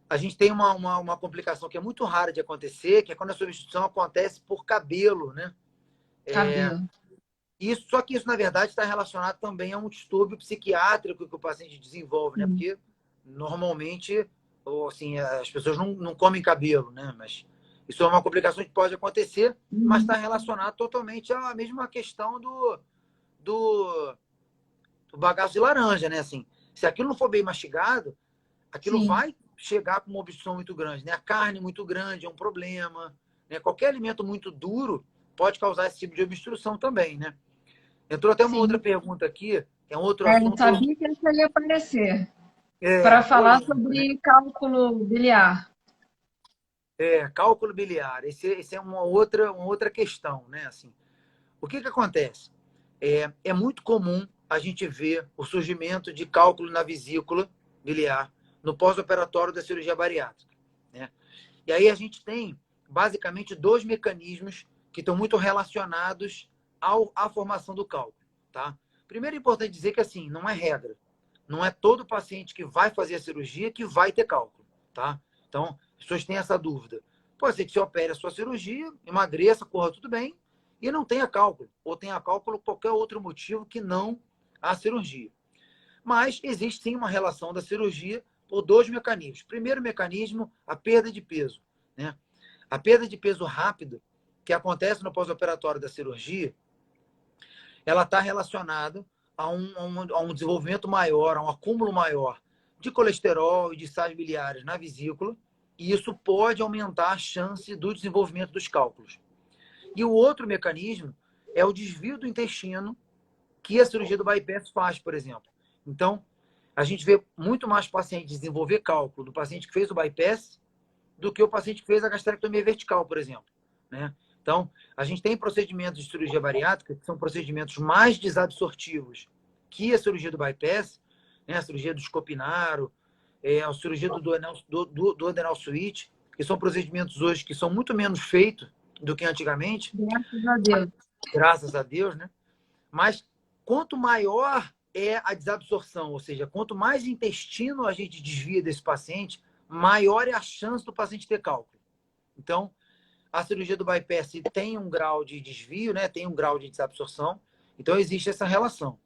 B: a gente tem uma complicação que é muito rara de acontecer, que é quando a substituição acontece por cabelo, né?
A: Cabelo.
B: Só que isso, na verdade, está relacionado também a um distúrbio psiquiátrico que o paciente desenvolve, né? Porque normalmente, ou, assim, as pessoas não comem cabelo, né? Mas isso é uma complicação que pode acontecer, mas está relacionado totalmente à mesma questão do, do bagaço de laranja, né? Assim, se aquilo não for bem mastigado, aquilo
A: Sim.
B: vai chegar com uma obstrução muito grande, né? A carne muito grande é um problema, né? Qualquer alimento muito duro pode causar esse tipo de obstrução também, né? Entrou até uma outra
A: Sim.
B: pergunta aqui, que é um outro
A: Eu
B: assunto.
A: sabia que essa ia aparecer para falar
B: Polêmico, né?
A: sobre cálculo biliar.
B: Cálculo biliar. Esse é uma outra questão, né? Assim, o que acontece? É muito comum a gente ver o surgimento de cálculo na vesícula biliar no pós-operatório da cirurgia bariátrica, né? E aí a gente tem basicamente dois mecanismos que estão muito relacionados à formação do cálculo, tá? Primeiro é importante dizer que assim, não é regra. Não é todo paciente que vai fazer a cirurgia que vai ter cálculo, tá? Então, as pessoas têm essa dúvida. Pode ser que você opere a sua cirurgia, emagreça, corra tudo bem, e não tenha cálculo. Ou tenha cálculo por qualquer outro motivo que não a cirurgia. Mas existe sim uma relação da cirurgia por dois mecanismos. Primeiro mecanismo, a perda de peso, né? A perda de peso rápida, que acontece no pós-operatório da cirurgia, ela está relacionada a um desenvolvimento maior, a um acúmulo maior de colesterol e de sais biliares na vesícula, e isso pode aumentar a chance do desenvolvimento dos cálculos. E o outro mecanismo é o desvio do intestino que a cirurgia do bypass faz, por exemplo. Então, a gente vê muito mais paciente desenvolver cálculo do paciente que fez o bypass do que o paciente que fez a gastrectomia vertical, por exemplo, né? Então, a gente tem procedimentos de cirurgia bariátrica que são procedimentos mais desabsortivos que a cirurgia do bypass, né? A cirurgia do Scopinaro, a cirurgia do adenal switch, que são procedimentos hoje que são muito menos feitos do que antigamente,
A: Graças a Deus.
B: graças a Deus, né? Mas quanto maior é a desabsorção, ou seja, quanto mais intestino a gente desvia desse paciente, maior é a chance do paciente ter cálculo. Então, a cirurgia do bypass tem um grau de desvio, né? Tem um grau de desabsorção, então existe essa relação.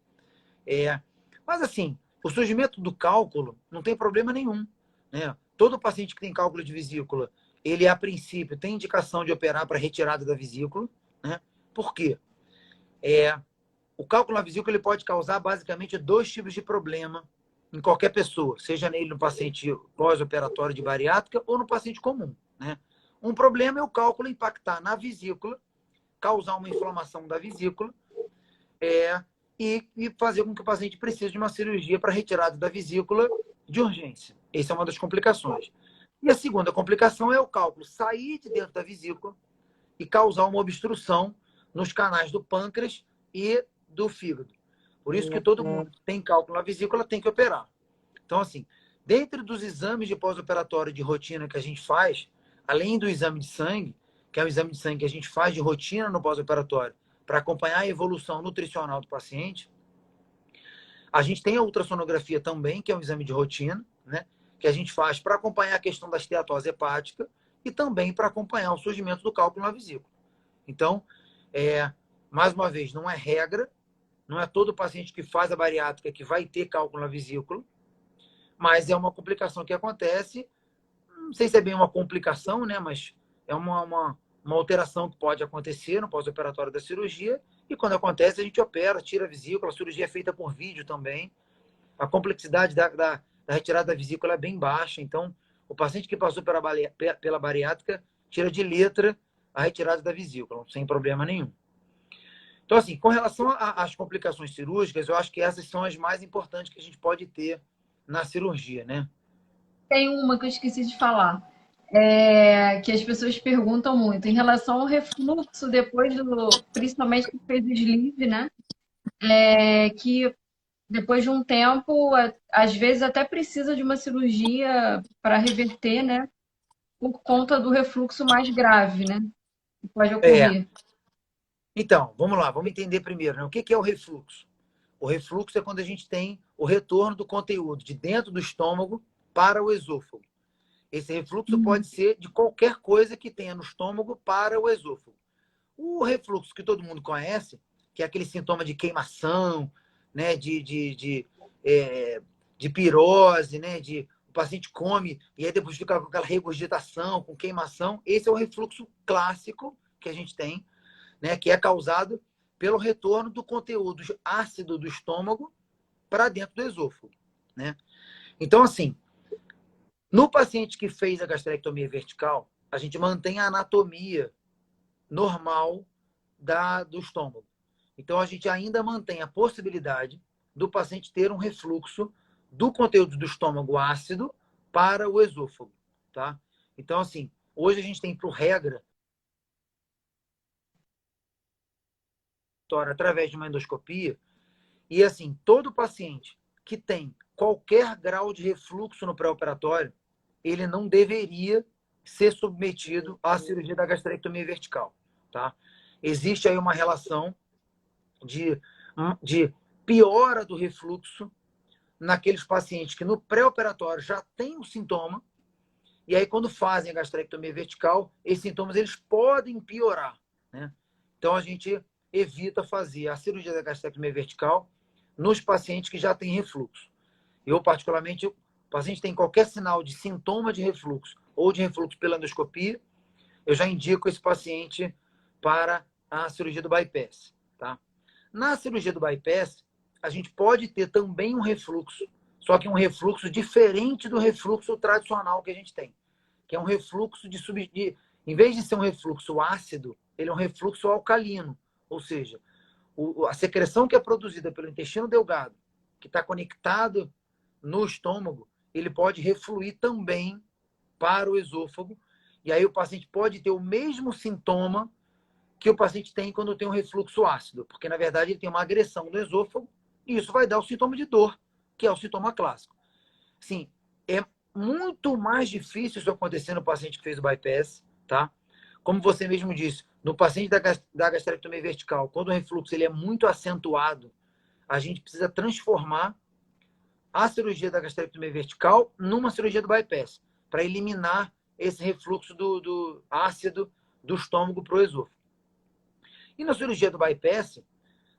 B: Mas assim, o surgimento do cálculo não tem problema nenhum, né? Todo paciente que tem cálculo de vesícula, ele a princípio tem indicação de operar para retirada da vesícula, né? Por quê? O cálculo na vesícula ele pode causar basicamente dois tipos de problema em qualquer pessoa, seja nele no paciente pós-operatório de bariátrica ou no paciente comum, né? Um problema é o cálculo impactar na vesícula, causar uma inflamação da vesícula, e fazer com que o paciente precise de uma cirurgia para retirada da vesícula de urgência. Essa é uma das complicações. E a segunda complicação é o cálculo sair de dentro da vesícula e causar uma obstrução nos canais do pâncreas e do fígado. Por isso que todo mundo que tem cálculo na vesícula tem que operar. Então, assim, dentro dos exames de pós-operatório de rotina que a gente faz, além do exame de sangue, que é o exame de sangue que a gente faz de rotina no pós-operatório, para acompanhar a evolução nutricional do paciente, a gente tem a ultrassonografia também, que é um exame de rotina, né? Que a gente faz para acompanhar a questão da esteatose hepática e também para acompanhar o surgimento do cálculo na vesícula. Então, mais uma vez, não é regra, não é todo paciente que faz a bariátrica que vai ter cálculo na vesícula, mas é uma complicação que acontece, não sei se é bem uma complicação, né? Mas é uma alteração que pode acontecer no pós-operatório da cirurgia, e quando acontece a gente opera, tira a vesícula, a cirurgia é feita por vídeo também. A complexidade da retirada da vesícula é bem baixa, então o paciente que passou pela bariátrica tira de letra a retirada da vesícula, sem problema nenhum. Então, assim, com relação às complicações cirúrgicas, eu acho que essas são as mais importantes que a gente pode ter na cirurgia, né?
A: Tem uma que eu esqueci de falar, que as pessoas perguntam muito, em relação ao refluxo depois principalmente que fez o sleeve, né? Que depois de um tempo, às vezes até precisa de uma cirurgia para reverter, né? Por conta do refluxo mais grave, né? Que pode
B: É.
A: ocorrer.
B: Então, vamos lá, vamos entender primeiro, né? O que é o refluxo? O refluxo é quando a gente tem o retorno do conteúdo de dentro do estômago para o esôfago. Esse refluxo pode ser de qualquer coisa que tenha no estômago para o esôfago. O refluxo que todo mundo conhece, que é aquele sintoma de queimação, né, de pirose, né, o paciente come e aí depois fica com aquela regurgitação, com queimação. Esse é o refluxo clássico que a gente tem, né, que é causado pelo retorno do conteúdo ácido do estômago para dentro do esôfago, né? Então, assim, no paciente que fez a gastrectomia vertical, a gente mantém a anatomia normal do estômago. Então, a gente ainda mantém a possibilidade do paciente ter um refluxo do conteúdo do estômago ácido para o esôfago, tá? Então, assim, hoje a gente tem, por regra, através de uma endoscopia, e assim, todo paciente que tem qualquer grau de refluxo no pré-operatório, ele não deveria ser submetido à cirurgia da gastrectomia vertical, tá? Existe aí uma relação de piora do refluxo naqueles pacientes que no pré-operatório já têm o sintoma, e aí quando fazem a gastrectomia vertical, esses sintomas eles podem piorar, né? Então a gente evita fazer a cirurgia da gastrectomia vertical nos pacientes que já têm refluxo. Eu, particularmente, o paciente tem qualquer sinal de sintoma de refluxo ou de refluxo pela endoscopia, eu já indico esse paciente para a cirurgia do bypass, tá? Na cirurgia do bypass, a gente pode ter também um refluxo, só que um refluxo diferente do refluxo tradicional que a gente tem, que é um refluxo em vez de ser um refluxo ácido, ele é um refluxo alcalino, ou seja, a secreção que é produzida pelo intestino delgado, que está conectado no estômago, ele pode refluir também para o esôfago, e aí o paciente pode ter o mesmo sintoma que o paciente tem quando tem um refluxo ácido, porque na verdade ele tem uma agressão do esôfago e isso vai dar o sintoma de dor, que é o sintoma clássico. Sim, muito mais difícil isso acontecer no paciente que fez o bypass, tá? Como você mesmo disse, no paciente da gastrectomia vertical, quando o refluxo ele é muito acentuado, a gente precisa transformar a cirurgia da gastrectomia vertical numa cirurgia do bypass, para eliminar esse refluxo do ácido do estômago para o esôfago. E na cirurgia do bypass,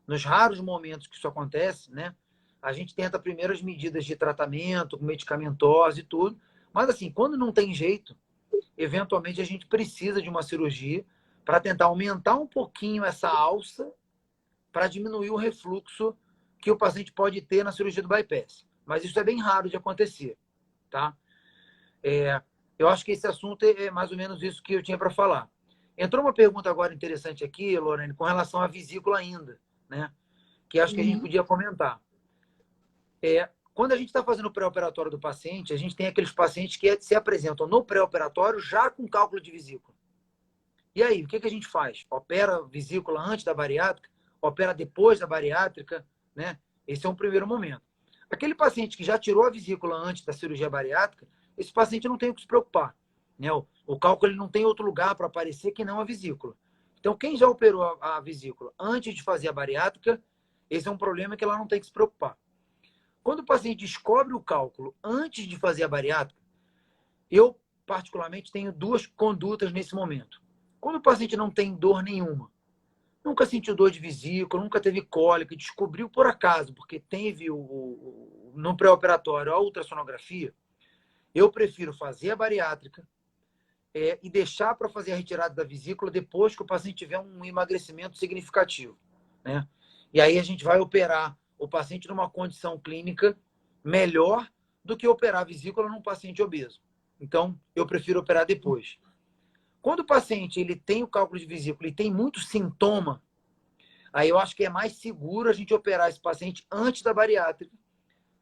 B: nos raros momentos que isso acontece, né, a gente tenta primeiro as medidas de tratamento, com medicamentose e tudo, mas assim, quando não tem jeito, eventualmente a gente precisa de uma cirurgia para tentar aumentar um pouquinho essa alça para diminuir o refluxo que o paciente pode ter na cirurgia do bypass. Mas isso é bem raro de acontecer, tá? Eu acho que esse assunto é mais ou menos isso que eu tinha para falar. Entrou uma pergunta agora interessante aqui, Lorene, com relação à vesícula ainda, né? Que acho que a gente podia comentar. Quando a gente está fazendo o pré-operatório do paciente, a gente tem aqueles pacientes que se apresentam no pré-operatório já com cálculo de vesícula. E aí, o que a gente faz? Opera a vesícula antes da bariátrica? Opera depois da bariátrica? Né? Esse é um primeiro momento. Aquele paciente que já tirou a vesícula antes da cirurgia bariátrica, esse paciente não tem o que se preocupar. Né? O cálculo ele não tem outro lugar para aparecer que não a vesícula. Então, quem já operou a vesícula antes de fazer a bariátrica, esse é um problema que ela não tem que se preocupar. Quando o paciente descobre o cálculo antes de fazer a bariátrica, eu, particularmente, tenho duas condutas nesse momento. Quando o paciente não tem dor nenhuma, nunca sentiu dor de vesícula, nunca teve cólica, descobriu por acaso, porque teve no pré-operatório a ultrassonografia, eu prefiro fazer a bariátrica e deixar para fazer a retirada da vesícula depois que o paciente tiver um emagrecimento significativo. Né? E aí a gente vai operar o paciente numa condição clínica melhor do que operar a vesícula num paciente obeso. Então, eu prefiro operar depois. Quando o paciente ele tem o cálculo de vesícula e tem muito sintoma, aí eu acho que é mais seguro a gente operar esse paciente antes da bariátrica,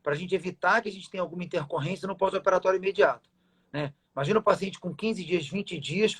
B: para a gente evitar que a gente tenha alguma intercorrência no pós-operatório imediato. Né? Imagina o paciente com 15 dias, 20 dias,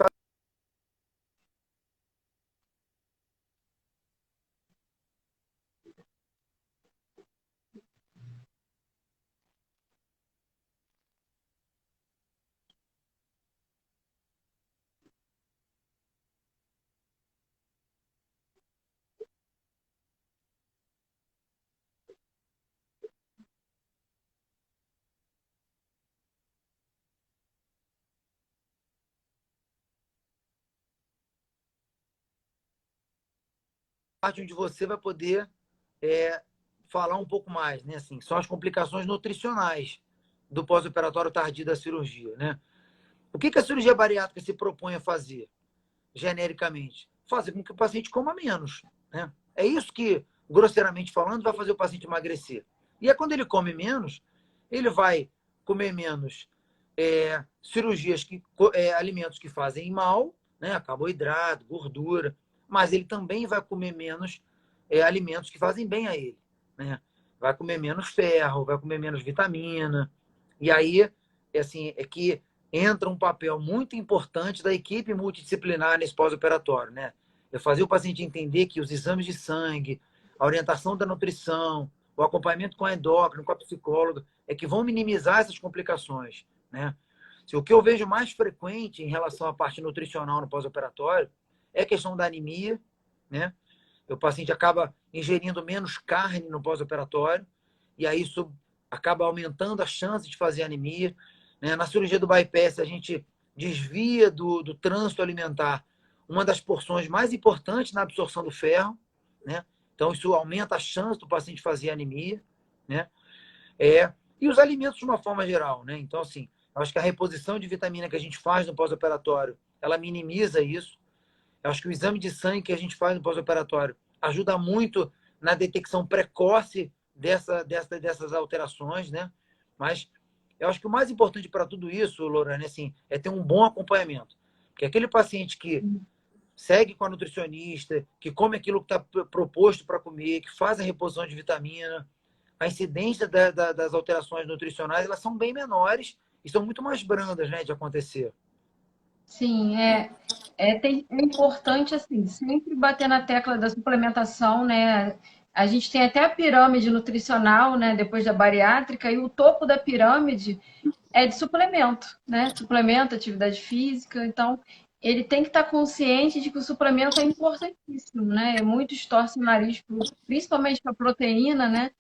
B: parte onde você vai poder falar um pouco mais, né? Assim, são as complicações nutricionais do pós-operatório tardio da cirurgia, né? O que a cirurgia bariátrica se propõe a fazer, genericamente? Fazer com que o paciente coma menos, né? É isso que, grosseiramente falando, vai fazer o paciente emagrecer. E é quando ele come menos, ele vai comer menos cirurgias, alimentos que fazem mal, né? Carboidrato, gordura, mas ele também vai comer menos alimentos que fazem bem a ele, né? Vai comer menos ferro, vai comer menos vitamina. E aí, assim, é que entra um papel muito importante da equipe multidisciplinar nesse pós-operatório, né? Eu fazer o paciente entender que os exames de sangue, a orientação da nutrição, o acompanhamento com a endócrino, com a psicóloga, é que vão minimizar essas complicações, né? O que eu vejo mais frequente em relação à parte nutricional no pós-operatório é a questão da anemia, né? O paciente acaba ingerindo menos carne no pós-operatório e aí isso acaba aumentando a chance de fazer anemia. Né? Na cirurgia do bypass, a gente desvia do trânsito alimentar uma das porções mais importantes na absorção do ferro. Né? Então, isso aumenta a chance do paciente fazer anemia. Né? E os alimentos de uma forma geral. Né? Então, assim, eu acho que a reposição de vitamina que a gente faz no pós-operatório, ela minimiza isso. Eu acho que o exame de sangue que a gente faz no pós-operatório ajuda muito na detecção precoce dessas alterações, né? Mas eu acho que o mais importante para tudo isso, Lorane, assim, é ter um bom acompanhamento. Porque aquele paciente que segue com a nutricionista, que come aquilo que está proposto para comer, que faz a reposição de vitamina, a incidência das alterações nutricionais, elas são bem menores e são muito mais brandas, né, de acontecer.
A: Sim, é importante, assim, sempre bater na tecla da suplementação, né? A gente tem até a pirâmide nutricional, né, depois da bariátrica, e o topo da pirâmide é de suplemento, né? Suplemento, atividade física. Então, ele tem que estar consciente de que o suplemento é importantíssimo, né? Muitos torcem o nariz, principalmente para proteína, né?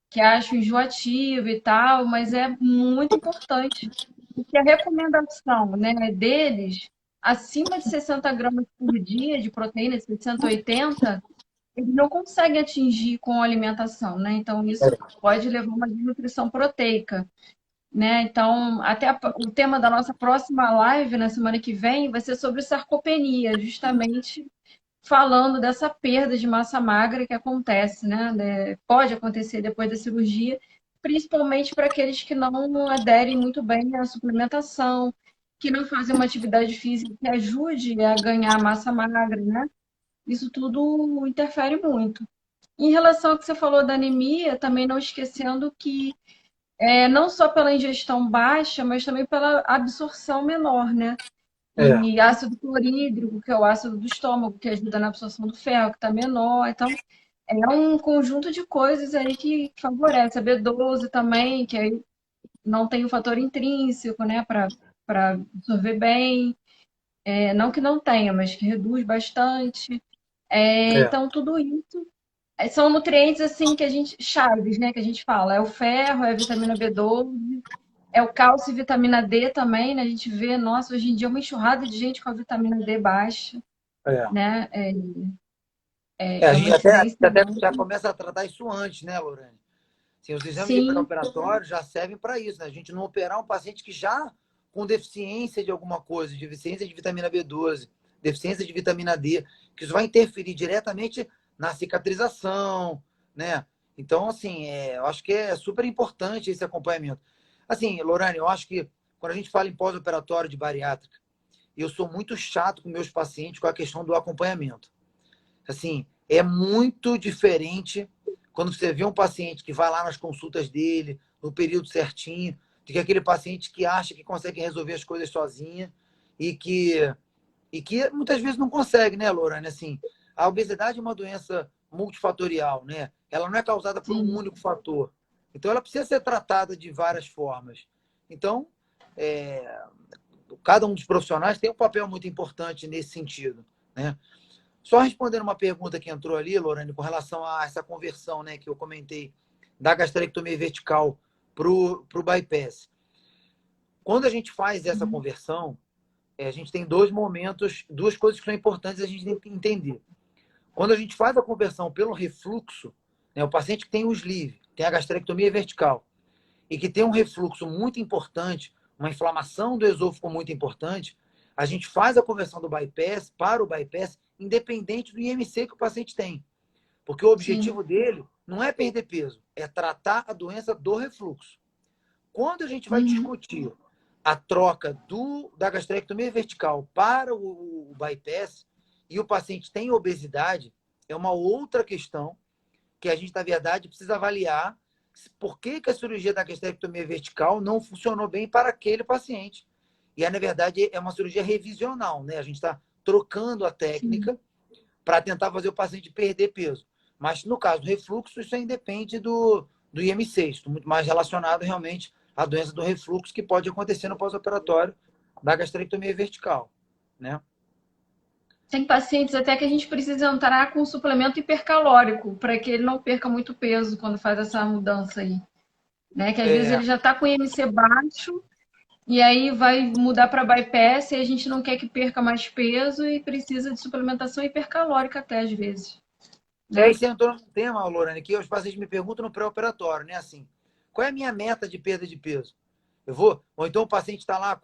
A: Que acham enjoativo e tal, mas é muito importante. Porque a recomendação, né, deles, acima de 60 gramas por dia de proteína, 60, 80, eles não conseguem atingir com a alimentação, né? Então, isso pode levar a uma desnutrição proteica, né? Então, até o tema da nossa próxima live, na semana que vem, vai ser sobre sarcopenia, justamente falando dessa perda de massa magra que acontece, né? Pode acontecer depois da cirurgia, principalmente para aqueles que não aderem muito bem à suplementação, que não fazem uma atividade física que ajude a ganhar massa magra, né? Isso tudo interfere muito. Em relação ao que você falou da anemia, também não esquecendo que não só pela ingestão baixa, mas também pela absorção menor, né?
B: É,
A: E ácido clorídrico, que é o ácido do estômago, que ajuda na absorção do ferro, que está menor. Então, é um conjunto de coisas aí que favorece. A B12 também, que aí não tem o fator intrínseco, né, para absorver bem. Não que não tenha, mas que reduz bastante.
B: é,
A: Então, tudo isso são nutrientes assim que a gente chaves, né, que a gente fala. É o ferro, é a vitamina B12, é o cálcio e vitamina D também, né? A gente vê, nossa, hoje em dia é uma enxurrada de gente com a vitamina D baixa,
B: é.
A: né?
B: É, a
A: É uma
B: gente até,
A: incidência
B: até
A: alta.
B: já começa a tratar isso antes, né, Lorane? Sim, os exames de
A: Sim,
B: pré-operatório já servem para isso, né? A gente não operar um paciente que já com deficiência de alguma coisa, deficiência de vitamina B12, deficiência de vitamina D, que isso vai interferir diretamente na cicatrização, né? Então, assim, eu acho que é super importante esse acompanhamento. Assim, Lorane, eu acho que quando a gente fala em pós-operatório de bariátrica, eu sou muito chato com meus pacientes com a questão do acompanhamento. Assim, é muito diferente quando você vê um paciente que vai lá nas consultas dele, no período certinho, do que aquele paciente que acha que consegue resolver as coisas sozinha e que muitas vezes não consegue, né, Lorane? Assim, a obesidade é uma doença multifatorial, né? Ela não é causada por um
A: sim,
B: único fator. Então, ela precisa ser tratada de várias formas. Então, é, cada um dos profissionais tem um papel muito importante nesse sentido, né? Só respondendo uma pergunta que entrou ali, Lorane, com relação a essa conversão, né, que eu comentei, da gastrectomia vertical para o bypass. Quando a gente faz essa
A: uhum,
B: conversão, a gente tem dois momentos, duas coisas que são importantes a gente entender. Quando a gente faz a conversão pelo refluxo, né, o paciente que tem o sleeve, tem a gastrectomia vertical, e que tem um refluxo muito importante, uma inflamação do esôfago muito importante, a gente faz a conversão do bypass para o bypass independente do IMC que o paciente tem. Porque o
A: sim,
B: objetivo dele não é perder peso, é tratar a doença do refluxo. Quando a gente vai
A: uhum,
B: discutir a troca da gastrectomia vertical para o bypass e o paciente tem obesidade, é uma outra questão que a gente, na verdade, precisa avaliar por que, que a cirurgia da gastrectomia vertical não funcionou bem para aquele paciente. E, na verdade, é uma cirurgia revisional, né? A gente está trocando a
A: sim.
B: técnica para tentar fazer o paciente perder peso. Mas, no caso do refluxo, isso independe do IMC, isso muito mais relacionado realmente à doença do refluxo que pode acontecer no pós-operatório da gastrectomia vertical, né?
A: Tem pacientes até que a gente precisa entrar com suplemento hipercalórico para que ele não perca muito peso quando faz essa mudança aí, né? Que às vezes
B: É,
A: ele já está com IMC baixo e aí vai mudar para bypass e a gente não quer que perca mais peso e precisa de suplementação hipercalórica até às vezes,
B: aí
A: né?
B: você entrou num tema, Lorane, que os pacientes me perguntam no pré-operatório, né? Assim, qual é a minha meta de perda de peso? Eu vou, ou então o paciente está lá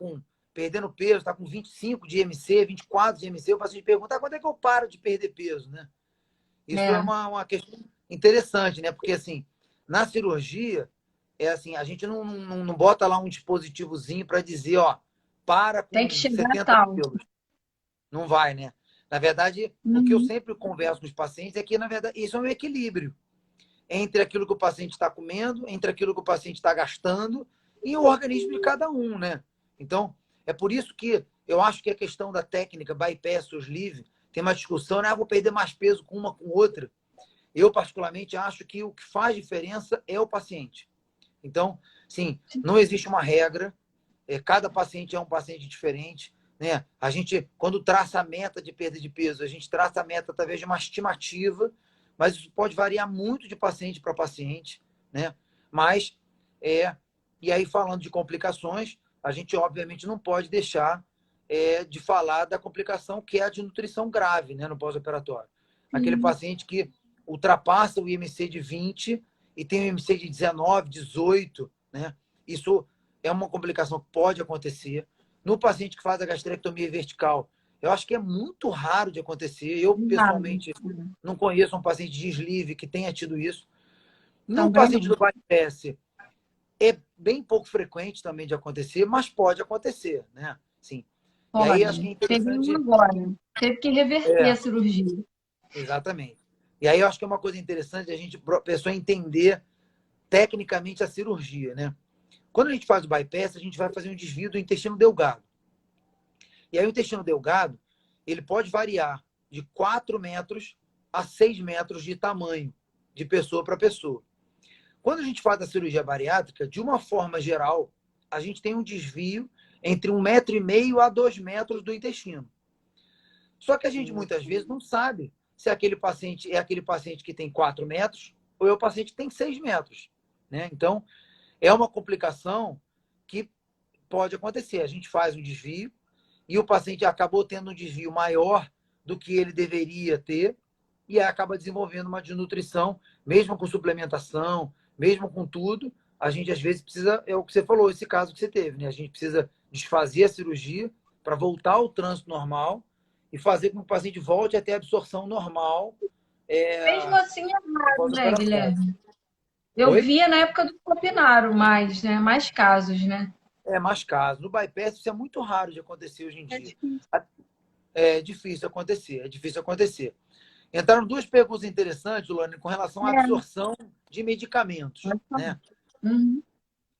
B: perdendo peso, está com 25 de IMC, 24 de IMC, o paciente pergunta, quando é que eu paro de perder peso, né? Isso é
A: É,
B: uma questão interessante, né? Porque, assim, na cirurgia, é assim, a gente não bota lá um dispositivozinho para dizer, ó, para
A: tem que
B: com
A: chegar a
B: 70
A: tal.
B: quilos. Não vai, né? Na verdade, o que eu
A: Uhum,
B: sempre converso com os pacientes é que, na verdade, isso é um equilíbrio entre aquilo que o paciente está comendo, entre aquilo que o paciente está gastando e o organismo de cada um, né? Então, é por isso que eu acho que a questão da técnica bypass ou sleeve tem uma discussão, né? Ah, vou perder mais peso com uma com outra. Eu, particularmente, acho que o que faz diferença é o paciente. Então, sim, não existe uma regra, cada paciente é um paciente diferente, né? A gente, quando traça a meta de perda de peso, a gente traça a meta através de uma estimativa, mas isso pode variar muito de paciente para paciente, né? Mas, e aí falando de complicações, a gente obviamente não pode deixar de falar da complicação que é a de nutrição grave, né, no pós-operatório. Aquele paciente que ultrapassa o IMC de 20 e tem o IMC de 19, 18, né? Isso é uma complicação que pode acontecer. No paciente que faz a gastrectomia vertical, eu acho que é muito raro de acontecer. Eu, pessoalmente, não conheço um paciente de sleeve que tenha tido isso. No paciente do bypass, é bem pouco frequente também de acontecer, mas pode acontecer, né? Sim.
A: Pode.
B: E aí acho que é interessante...
A: Teve um agora. Teve que reverter a cirurgia.
B: Exatamente. E aí eu acho que é uma coisa interessante a pessoa entender tecnicamente a cirurgia, né? Quando a gente faz o bypass, a gente vai fazer um desvio do intestino delgado. E aí o intestino delgado, ele pode variar de 4 metros a 6 metros de tamanho, de pessoa para pessoa. Quando a gente faz a cirurgia bariátrica, de uma forma geral, a gente tem um desvio entre 1,5 metro a 2 metros do intestino. Só que a gente muitas vezes não sabe se aquele paciente é aquele paciente que tem 4 metros ou é o paciente que tem 6 metros. Né? Então, é uma complicação que pode acontecer. A gente faz um desvio e o paciente acabou tendo um desvio maior do que ele deveria ter e aí acaba desenvolvendo uma desnutrição, mesmo com suplementação, mesmo com tudo. A gente, às vezes, precisa, é o que você falou, esse caso que você teve, né? A gente precisa desfazer a cirurgia para voltar ao trânsito normal e fazer com que o paciente volte a ter a absorção normal.
A: Mesmo assim é raro, né, Guilherme? Eu
B: Oi?
A: via na época do Copinaro mais, né? Mais casos, né?
B: Mais casos. No bypass, isso é muito raro de acontecer hoje em
A: É
B: dia.
A: difícil.
B: É difícil acontecer, é difícil acontecer. Entraram duas perguntas interessantes, Luane, com relação à absorção de medicamentos. Né?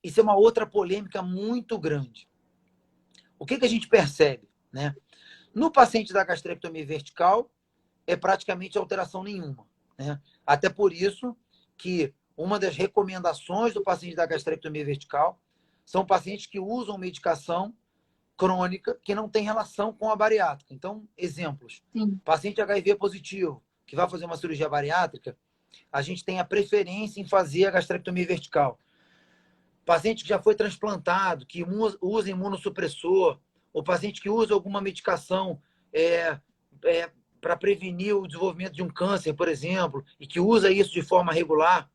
B: Isso é uma outra polêmica muito grande. O que a gente percebe? Né? No paciente da gastrectomia vertical, é praticamente alteração nenhuma. Né? Até por isso que uma das recomendações do paciente da gastrectomia vertical são pacientes que usam medicação crônica que não tem relação com a bariátrica. Então, exemplos.
A: Sim.
B: Paciente HIV positivo, que vai fazer uma cirurgia bariátrica, a gente tem a preferência em fazer a gastrectomia vertical. Paciente que já foi transplantado, que usa imunossupressor, ou paciente que usa alguma medicação para prevenir o desenvolvimento de um câncer, por exemplo, e que usa isso de forma regular,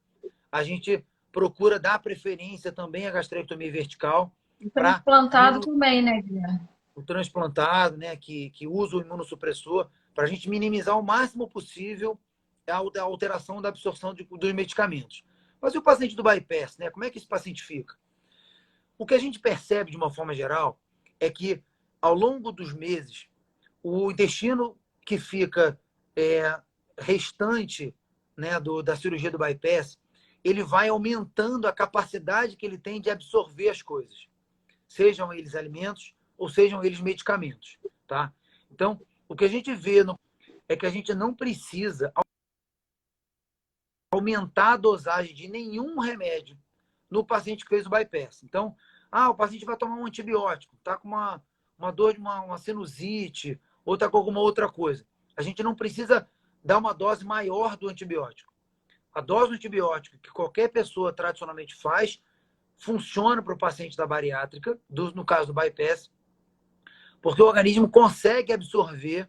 B: a gente procura dar preferência também à gastrectomia vertical.
A: O transplantado também, né, Guilherme?
B: O transplantado, né, que usa o imunossupressor, para a gente minimizar o máximo possível a alteração da absorção dos medicamentos. Mas e o paciente do bypass, né? Como é que esse paciente fica? O que a gente percebe, de uma forma geral, é que, ao longo dos meses, o intestino que fica restante, né, da cirurgia do bypass, ele vai aumentando a capacidade que ele tem de absorver as coisas. Sejam eles alimentos ou sejam eles medicamentos. Tá? Então, o que a gente vê é que a gente não precisa aumentar a dosagem de nenhum remédio no paciente que fez o bypass. Então, o paciente vai tomar um antibiótico, está com uma dor de uma sinusite, ou está com alguma outra coisa. A gente não precisa dar uma dose maior do antibiótico. A dose do antibiótico que qualquer pessoa tradicionalmente faz funciona para o paciente da bariátrica, no caso do bypass, porque o organismo consegue absorver,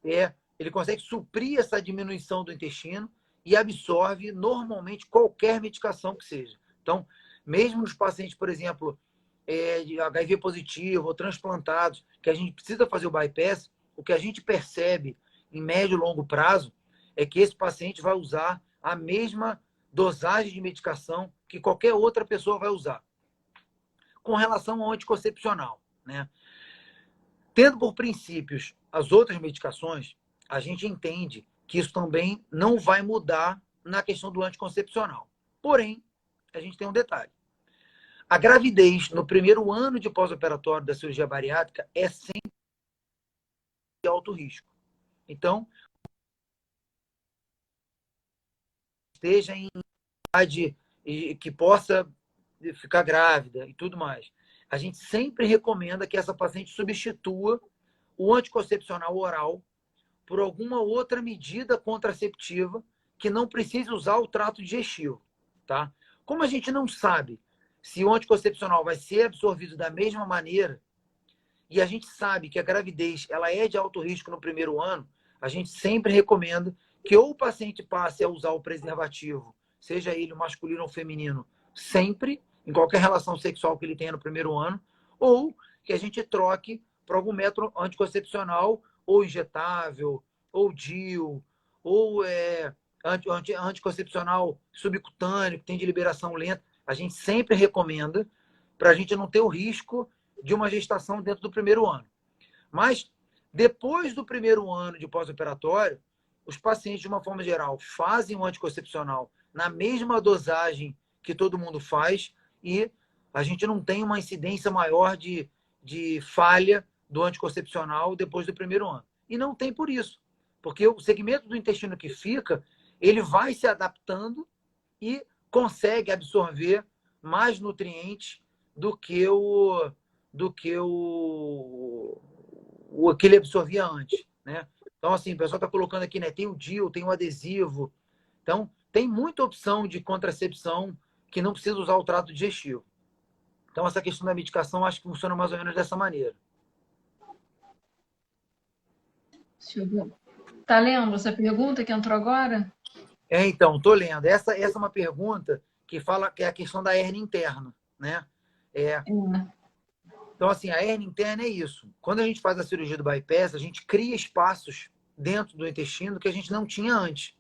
B: ele consegue suprir essa diminuição do intestino e absorve normalmente qualquer medicação que seja. Então, mesmo nos pacientes, por exemplo, de HIV positivo ou transplantados, que a gente precisa fazer o bypass, o que a gente percebe em médio e longo prazo é que esse paciente vai usar a mesma dosagem de medicação que qualquer outra pessoa vai usar. Com relação ao anticoncepcional, né? Tendo por princípios as outras medicações, a gente entende que isso também não vai mudar na questão do anticoncepcional. Porém, a gente tem um detalhe. A gravidez no primeiro ano de pós-operatório da cirurgia bariátrica é sempre de alto risco. Então, esteja em idade e que possa ficar grávida e tudo mais. A gente sempre recomenda que essa paciente substitua o anticoncepcional oral por alguma outra medida contraceptiva que não precise usar o trato digestivo, tá? Como a gente não sabe se o anticoncepcional vai ser absorvido da mesma maneira e a gente sabe que a gravidez ela é de alto risco no primeiro ano, a gente sempre recomenda que ou o paciente passe a usar o preservativo, seja ele masculino ou feminino, sempre, em qualquer relação sexual que ele tenha no primeiro ano, ou que a gente troque para algum método anticoncepcional ou injetável, ou DIU, ou anticoncepcional subcutâneo, que tem de liberação lenta. A gente sempre recomenda para a gente não ter o risco de uma gestação dentro do primeiro ano. Mas, depois do primeiro ano de pós-operatório, os pacientes, de uma forma geral, fazem o anticoncepcional na mesma dosagem que todo mundo faz e a gente não tem uma incidência maior de falha do anticoncepcional depois do primeiro ano. E não tem por isso, porque o segmento do intestino que fica, ele vai se adaptando e consegue absorver mais nutrientes do que o que ele absorvia antes, né? Então, assim, o pessoal está colocando aqui, né? Tem o DIU, tem o adesivo. Então, tem muita opção de contracepção que não precisa usar o trato digestivo. Então, essa questão da medicação, acho que funciona mais ou menos dessa maneira.
A: Deixa eu ver. Tá lendo essa pergunta que entrou agora?
B: Então, estou lendo. Essa é uma pergunta que fala que é a questão da hérnia interna, né?
A: É.
B: Então, assim, a hérnia interna é isso. Quando a gente faz a cirurgia do bypass, a gente cria espaços dentro do intestino que a gente não tinha antes.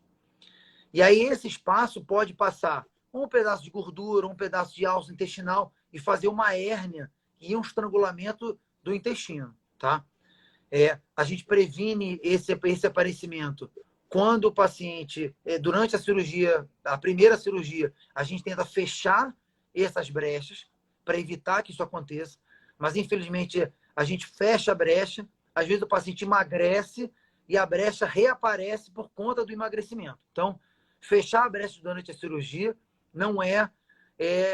B: E aí esse espaço pode passar um pedaço de gordura, um pedaço de alça intestinal e fazer uma hérnia e um estrangulamento do intestino, tá? A gente previne esse aparecimento quando o paciente, durante a cirurgia, a primeira cirurgia, a gente tenta fechar essas brechas para evitar que isso aconteça. Mas, infelizmente, a gente fecha a brecha, às vezes o paciente emagrece e a brecha reaparece por conta do emagrecimento. Então, fechar a brecha durante a cirurgia não é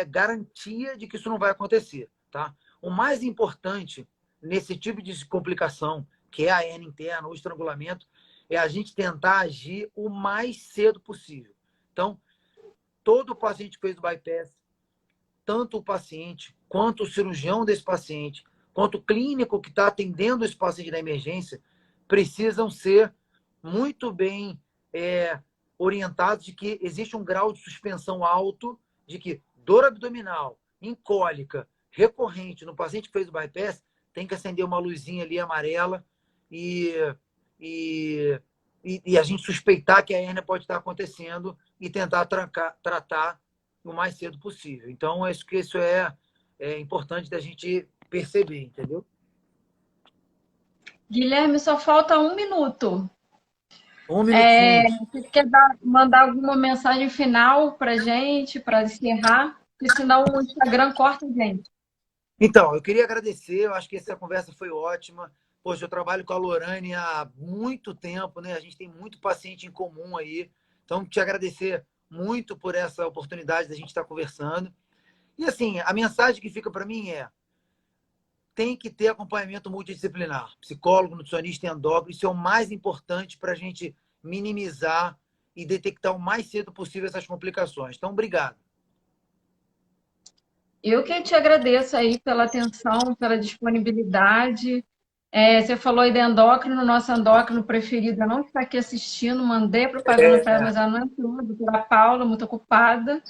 B: garantia de que isso não vai acontecer, tá? O mais importante nesse tipo de complicação, que é a hérnia interna, o estrangulamento, é a gente tentar agir o mais cedo possível. Então, todo paciente que fez o bypass, tanto o paciente, quanto o cirurgião desse paciente, quanto o clínico que está atendendo esse paciente na emergência, precisam ser muito bem orientados de que existe um grau de suspensão alto, de que dor abdominal, incólica, recorrente no paciente que fez o bypass, tem que acender uma luzinha ali amarela e a gente suspeitar que a hérnia pode estar acontecendo e tentar tratar o mais cedo possível. Então, acho que isso é importante da gente perceber, entendeu?
A: Guilherme, só falta 1 minuto.
B: Um minutinho.
A: Você quer mandar alguma mensagem final para gente, para encerrar? Porque senão o Instagram corta a gente.
B: Então, eu queria agradecer, eu acho que essa conversa foi ótima. Poxa, eu trabalho com a Lorane há muito tempo, né? A gente tem muito paciente em comum aí. Então, te agradecer muito por essa oportunidade da gente estar conversando. E assim, a mensagem que fica para mim tem que ter acompanhamento multidisciplinar. Psicólogo, nutricionista e endócrino, isso é o mais importante para a gente minimizar e detectar o mais cedo possível essas complicações. Então, obrigado.
A: Eu que te agradeço aí pela atenção, pela disponibilidade. Você falou aí da endócrino, nosso endócrino preferido não está aqui assistindo, mandei propaganda para ela, mas ela não entrou, a doutora Paula, muito ocupada.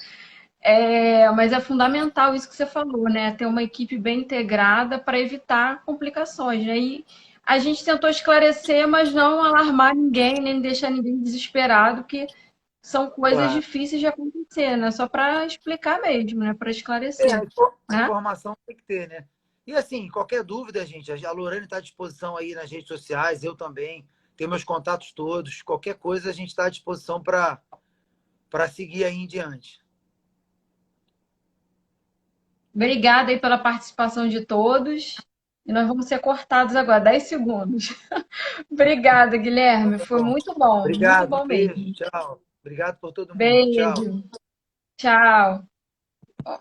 A: Mas é fundamental isso que você falou, né? Ter uma equipe bem integrada para evitar complicações, né? E a gente tentou esclarecer, mas não alarmar ninguém, nem deixar ninguém desesperado, que são coisas
B: Claro.
A: difíceis de acontecer, né? Só para explicar mesmo, né? Para esclarecer, né?
B: Informação tem que ter, né? E assim, qualquer dúvida, gente, a Lorane está à disposição aí nas redes sociais, eu também, tenho meus contatos todos. Qualquer coisa a gente está à disposição para seguir aí em diante.
A: Obrigada aí pela participação de todos. E nós vamos ser cortados agora, 10 segundos. Obrigada, Guilherme. Foi
B: Bom,
A: muito
B: obrigado, um
A: bom
B: beijo,
A: mesmo.
B: tchau. Obrigado por todo mundo. Tchau.
A: Beijo. Tchau. Ó.